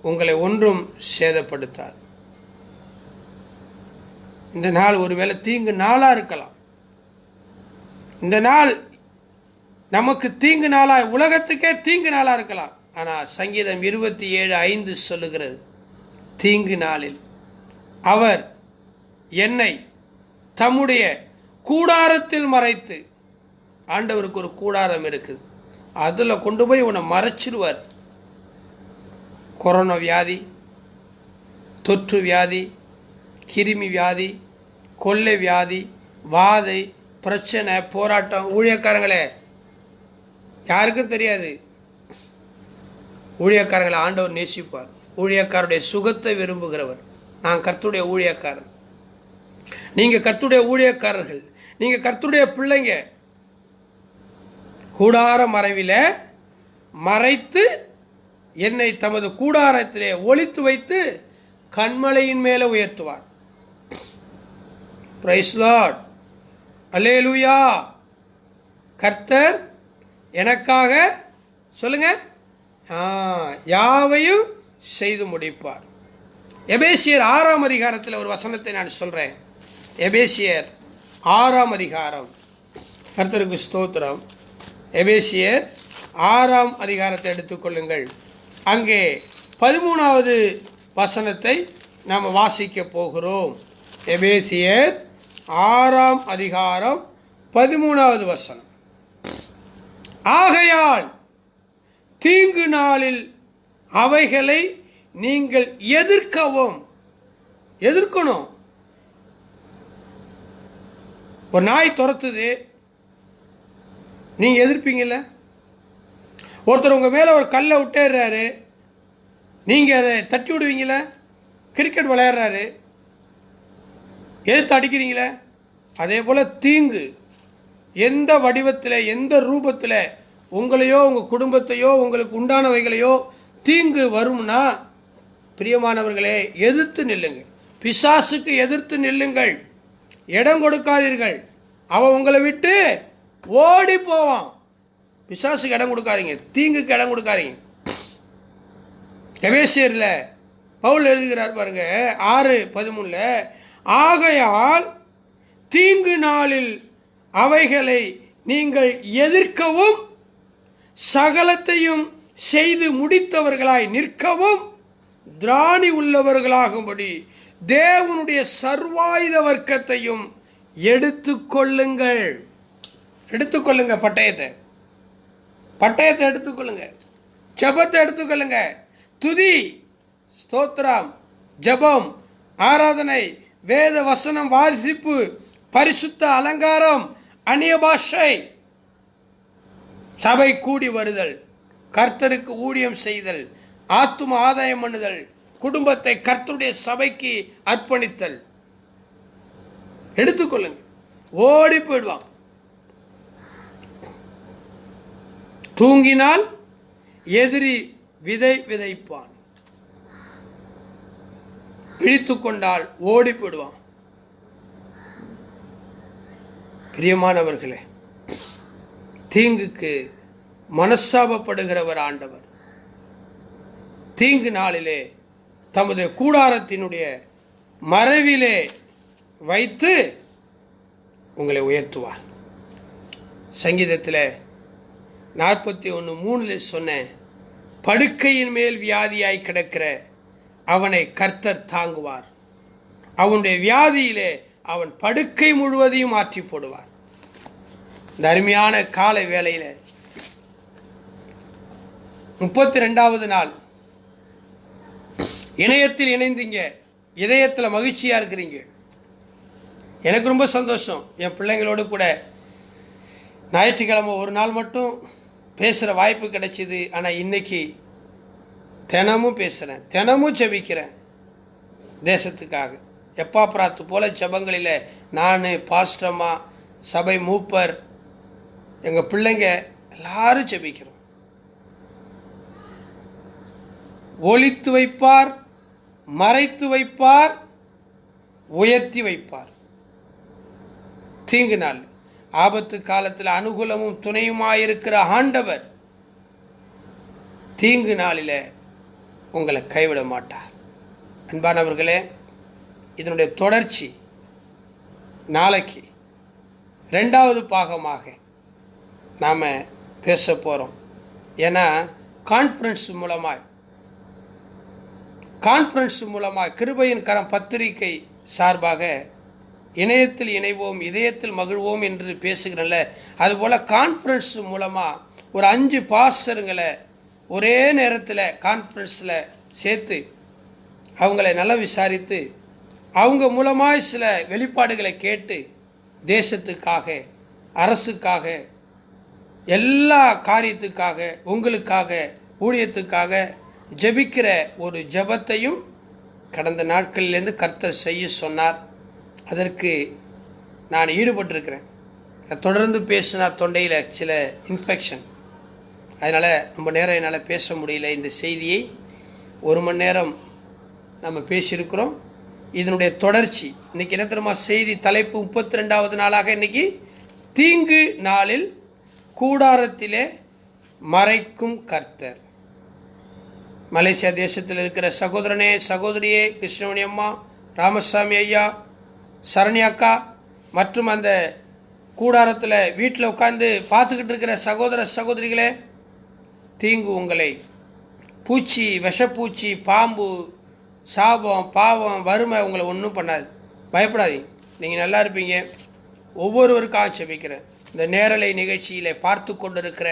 Speaker 1: உங்களை ஒன்றும் சேதப்படுத்தார். இந்த நாள் ஒருவேளை தீங்கு நாளாக இருக்கலாம். இந்த நாள் நமக்கு தீங்கு நாளாக, உலகத்துக்கே தீங்கு நாளாக இருக்கலாம். ஆனால் சங்கீதம் 27:5 சொல்லுகிறது, தீங்கு நாளில் அவர் என்னை தம்முடைய கூடாரத்தில் மறைத்து, ஆண்டவருக்கு ஒரு கூடாரம் இருக்குது, அதில் கொண்டு போய் உன்னை மறைச்சிடுவார். கொரோனா வியாதி, தொற்று வியாதி, கிருமி வியாதி, கொள்ளை வியாதி, வாதை, பிரச்சனை, போராட்டம். ஊழியக்காரங்களே, யாருக்கும் தெரியாது, ஊழியக்காரங்களை ஆண்டவர் நேசிப்பார். ஊழியக்காரருடைய சுகத்தை விரும்புகிறவர். நான் கர்த்தருடைய ஊழியக்காரன், நீங்கள் கர்த்தருடைய ஊழியக்காரர்கள், நீங்கள் கர்த்தருடைய பிள்ளைங்க. கூடார மறைவிலே மறைத்து என்னை தமது கூடாரத்திலே ஒளித்து வைத்து கண்மலையின் மேலே உயர்த்துவார். பிரைஸ் லார்ட், அல்லேலூயா. கர்த்தர் எனக்காக சொல்லுங்க யாவையும் செய்து முடிப்பார். எபேசியர் 6ஆம் அதிகாரத்தில் ஒரு வசனத்தை நான் சொல்றேன். எபேசியர் 6ஆம் அதிகாரம், கர்த்தருக்கு ஸ்தோத்திரம். எபேசியர் 6ஆம் அதிகாரத்தை எடுத்துக்கொள்ளுங்கள். அங்கே 13வது வசனத்தை நாம் வாசிக்க போகிறோம். எபேசியர் 6ஆம் அதிகாரம் 13வது வசனம். ஆகையால் தீங்கு நாளில் அவைகளை நீங்கள் எதிர்க்கணும். ஒரு நாய் துரத்துது, நீங்க எதிர்ப்பீங்கல்ல? ஒருத்தர் உங்க மேல ஒரு கல்லை விட்டேறாரு, நீங்க அதை தட்டி விடுவீங்கள? கிரிக்கெட் விளையாடுறாரு, எதிர்த்து அடிக்கிறீங்களே? அதே போல தீங்கு எந்த வடிவத்தில், எந்த ரூபத்தில் உங்களையோ உங்கள் குடும்பத்தையோ உங்களுக்கு உண்டானவைகளையோ தீங்கு வரும்னா, பிரியமானவர்களே, எதிர்த்து நில்லுங்க. பிசாசுக்கு எதிர்த்து நில்லுங்கள். இடம் கொடுக்காதீர்கள். அவன் உங்களை விட்டு ஓடி போவான். பிசாசுக்கு இடம் கொடுக்காதீங்க, தீங்குக்கு இடம் கொடுக்காதீங்க. எபேசியர்ல பவுல் எழுதுகிறார் பாருங்க, 6:13, ஆகையால் தீங்கு நாளில் அவைகளை நீங்கள் எதிர்க்கவும் சகலத்தையும் செய்து முடித்தவர்களாய் நிற்கவும் திராணி உள்ளவர்களாகும்படி தேவனுடைய சர்வாயுத வர்க்கத்தையும் எடுத்துக்கொள்ளுங்கள். பட்டயத்தை எடுத்துக்கொள்ளுங்க. ஜெபத்தை எடுத்துக்கொள்ளுங்க. துதி, ஸ்தோத்திரம், ஜெபம், ஆராதனை, வேத வசனம் வாசிப்பு, பரிசுத்த அலங்காரம், அந்நிய பாஷை, சபை கூடி வருதல், கர்த்தருக்கு ஊழியம் செய்தல், ஆத்தும ஆதாயம் பண்ணுதல், குடும்பத்தை கர்த்தருடைய சபைக்கு அர்ப்பணித்தல். எடுத்துக்கொள்ளுங்க. ஓடி போயிடுவான். தூங்கினால் எதிரி விதைப்பான், விழித்துக் கொண்டால் ஓடி போயிடுவான். பிரியமானவர்களே, தீங்குக்கு மனஸ்தாபப்படுகிறவர் ஆண்டவர். தீங்கு நாளிலே தமது கூடாரத்தினுடைய மறைவிலே வைத்து உங்களை உயர்த்துவார். சங்கீதத்தில் 41:3 சொன்ன, படுக்கையின் மேல் வியாதியாய் கிடக்கிற அவனை கர்த்தர் தாங்குவார். அவனுடைய வியாதியிலே அவன் படுக்கை முழுவதையும் மாற்றி போடுவார். இந்த அருமையான காலை வேளையில் 32வது நாள் இணையத்தில் இணைந்தீங்க, இதயத்தில் மகிழ்ச்சியா இருக்கிறீங்க. எனக்கு ரொம்ப சந்தோஷம். என் பிள்ளைங்களோடு கூட ஞாயிற்றுக்கிழமை ஒரு நாள் மட்டும் பேசுகிற வாய்ப்பு கிடைச்சிது. ஆனால் இன்னைக்கு தினமும் பேசுகிறேன், தினமும் ஜெபிக்கிறேன் தேசத்துக்காக. எப்பா பிராத்து போல ஜெபங்களில் நான், பாஸ்டம்மா, சபை மூப்பர், எங்கள் பிள்ளைங்க எல்லாரும் ஜெபிக்கிறோம். ஒளித்து வைப்பார், மறைத்து வைப்பார், உயர்த்தி வைப்பார். தீங்கு நாள் ஆபத்து காலத்தில் அனுகூலமும் துணையுமாயிருக்கிற ஆண்டவர் தீங்கு நாளில் உங்களை கைவிட மாட்டார். அன்பானவர்களே, இதனுடைய தொடர்ச்சி நாளைக்கு 2வது பாகமாக நாம் பேச போகிறோம். ஏன்னா கான்ஃபரன்ஸ் மூலமாக கிருபையின் கரம் பத்திரிகை சார்பாக இணையத்தில் இணைவோம், இதயத்தில் மகிழ்வோம் என்று பேசுகிறேன்ல, அதுபோல் கான்ஃபரன்ஸ் மூலமாக ஒரு 5 பாஸ்டருங்களை ஒரே நேரத்தில் கான்ஃபரன்ஸில் சேர்த்து அவங்களை நல்லா விசாரித்து அவங்க மூலமாக சில வெளிப்பாடுகளை கேட்டு தேசத்துக்காக, அரசுக்காக, எல்லா காரியத்துக்காக, உங்களுக்காக, ஊழியத்துக்காக ஜெபிக்கிற ஒரு ஜெபத்தையும் கடந்த நாட்களிலேருந்து கர்த்தர் செய்ய சொன்னார். அதற்கு நான் ஈடுபட்டிருக்கிறேன். தொடர்ந்து பேசினா தொண்டையில் சில இன்ஃபெக்ஷன், அதனால் ரொம்ப நேரம் என்னால் பேச முடியல. இந்த செய்தியை 1 மணி நேரம் நம்ம பேசியிருக்கிறோம். இதனுடைய தொடர்ச்சி இன்னைக்கு என்ன தெரியுமா? செய்தி தலைப்பு 32வது நாளாக இன்னைக்கு தீங்கு நாளில் கூடாரத்திலே மறைக்கும் கர்த்தர். மலேசியா தேசத்தில் இருக்கிற சகோதரனே, சகோதரியே, கிருஷ்ணமணி அம்மா, ராமசாமி ஐயா, சரணி அக்கா மற்றும் அந்த கூடாரத்தில் வீட்டில் உட்காந்து பார்த்துக்கிட்டு இருக்கிற சகோதர சகோதரிகளே, தீங்கு உங்களை, பூச்சி, விஷப்பூச்சி, பாம்பு, சாபம், பாவம், வறுமை உங்களை ஒன்றும் பண்ணாது. பயப்படாதீங்க, நீங்கள் நல்லா இருப்பீங்க. ஒவ்வொருவருக்காக ஜெபிக்கிறேன். இந்த நேரலை நிகழ்ச்சியில் பார்த்து கொண்டிருக்கிற,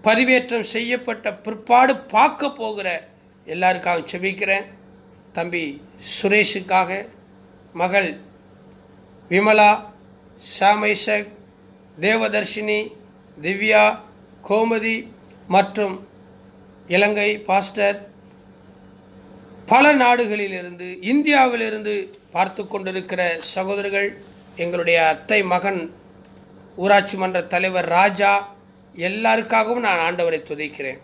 Speaker 1: பதிவேற்றம் செய்யப்பட்ட பிற்பாடு பார்க்க போகிற எல்லாருக்காகவும் செபிக்கிறேன். தம்பி சுரேஷுக்காக, மகள் விமலா, சாமைசக், தேவதர்ஷினி, திவ்யா, கோமதி மற்றும் இலங்கை பாஸ்டர், பல நாடுகளிலிருந்து, இந்தியாவிலிருந்து பார்த்து கொண்டிருக்கிற சகோதரர்கள், எங்களுடைய அத்தை மகன் ஊராட்சி மன்ற தலைவர் ராஜா, எல்லாருக்காகவும் நான் ஆண்டவரை துதிக்கிறேன்.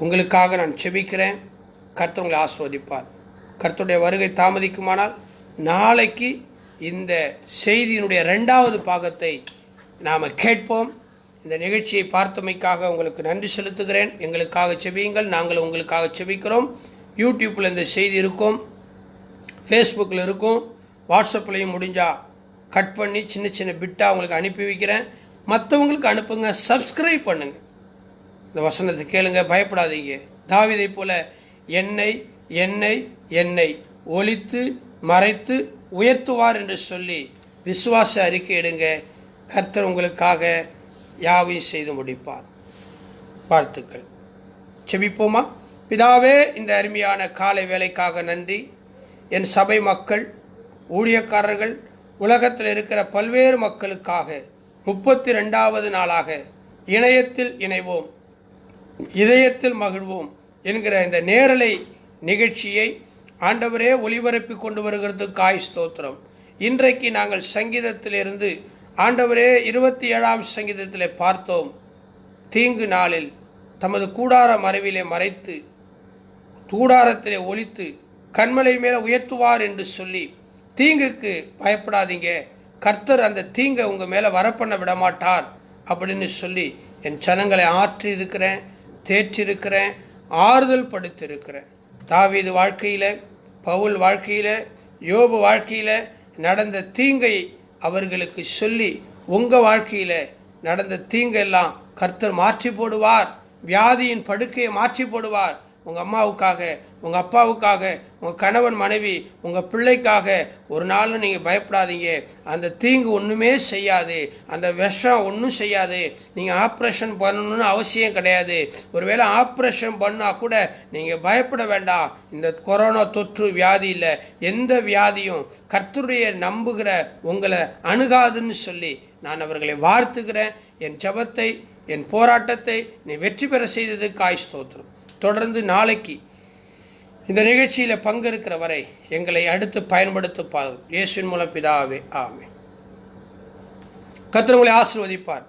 Speaker 1: உங்களுக்காக நான் செபிக்கிறேன். கர்த்தர் உங்களை ஆசீர்வதிப்பார். கர்த்தருடைய வருகை தாமதிக்குமானால் நாளைக்கு இந்த செய்தியினுடைய 2வது பாகத்தை நாம் கேட்போம். இந்த நிகழ்ச்சியை பார்த்தமைக்காக உங்களுக்கு நன்றி செலுத்துகிறேன். எங்களுக்காக செபியுங்கள், நாங்கள் உங்களுக்காக செபிக்கிறோம். யூடியூப்பில் இந்த செய்தி இருக்கும், ஃபேஸ்புக்கில் இருக்கும், வாட்ஸ்அப்லையும் முடிஞ்சால் கட் பண்ணி சின்ன சின்ன பிட்டாக உங்களுக்கு அனுப்பி வைக்கிறேன். மற்றவங்களுக்கு அனுப்புங்க, சப்ஸ்கிரைப் பண்ணுங்க. இந்த வசனத்தை கேளுங்க, பயப்படாதீங்க. தாவீதை போல என்னை என்னை என்னை ஒளித்து மறைத்து உயர்த்துவார் என்று சொல்லி விசுவாச அறிக்கை எடுங்க. கர்த்தர் உங்களுக்காக யாவையும் செய்து முடிப்பார். வாழ்த்துக்கள். செபிப்போமா? பிதாவே, இந்த அருமையான காலை வேலைக்காக நன்றி. என் சபை மக்கள், ஊழியக்காரர்கள், உலகத்தில் இருக்கிற பல்வேறு மக்களுக்காக 32வது நாளாக இணையத்தில் இணைவோம், இதயத்தில் மகிழ்வோம் என்கிற இந்த நேரலை நிகழ்ச்சியை ஆண்டவரே ஒளிபரப்பி கொண்டு வருகிறதுக்காய் ஸ்தோத்திரம். இன்றைக்கு நாங்கள் சங்கீதத்திலிருந்து ஆண்டவரே 27ஆம் சங்கீதத்தில் பார்த்தோம். தீங்கு நாளில் தமது கூடார மறைவிலே மறைத்து கூடாரத்திலே ஒளித்து கண்மலை மேலே உயர்த்துவார் என்று சொல்லி, தீங்குக்கு பயப்படாதீங்க, கர்த்தர் அந்த தீங்கை உங்கள் மேலே வரப்பண்ண விடமாட்டார் அப்படின்னு சொல்லி என் ஜனங்களை ஆற்றியிருக்கிறேன், தேற்றிருக்கிறேன், ஆறுதல் படுத்திருக்கிறேன். தாவீது வாழ்க்கையில், பவுல் வாழ்க்கையில், யோபு வாழ்க்கையில் நடந்த தீங்கை அவர்களுக்கு சொல்லி, உங்கள் வாழ்க்கையில் நடந்த தீங்கெல்லாம் கர்த்தர் மாற்றி போடுவார். வியாதியின் படுக்கையை மாற்றி போடுவார். உங்கள் அம்மாவுக்காக, உங்கள் அப்பாவுக்காக, உங்கள் கணவன் மனைவி, உங்கள் பிள்ளைக்காக ஒரு நாளும் நீங்கள் பயப்படாதீங்க. அந்த தீங்கு ஒன்றுமே செய்யாது, அந்த விஷம் ஒன்றும் செய்யாது. நீங்கள் ஆப்ரேஷன் பண்ணணும்னு அவசியம் கிடையாது. ஒருவேளை ஆப்ரேஷன் பண்ணால் கூட நீங்கள் பயப்பட வேண்டாம். இந்த கொரோனா தொற்று வியாதி இல்லை, எந்த வியாதியும் கர்த்தருடைய நம்புகிற உங்களை அணுகாதுன்னு சொல்லி நான் அவர்களை வாழ்த்துகிறேன். என் ஜெபத்தை, என் போராட்டத்தை நீ வெற்றி பெற செய்ததுக்காய் ஸ்தோத்திரம். தொடர்ந்து நாளைக்கு இந்த நிகழ்ச்சியில் பங்கெடுக்கிற வரை எங்களை அடுத்து பயன்படுத்த இயேசுவின் மூலம் பிதாவே, ஆமென். கர்த்தர் உங்களை ஆசீர்வதிப்பார்.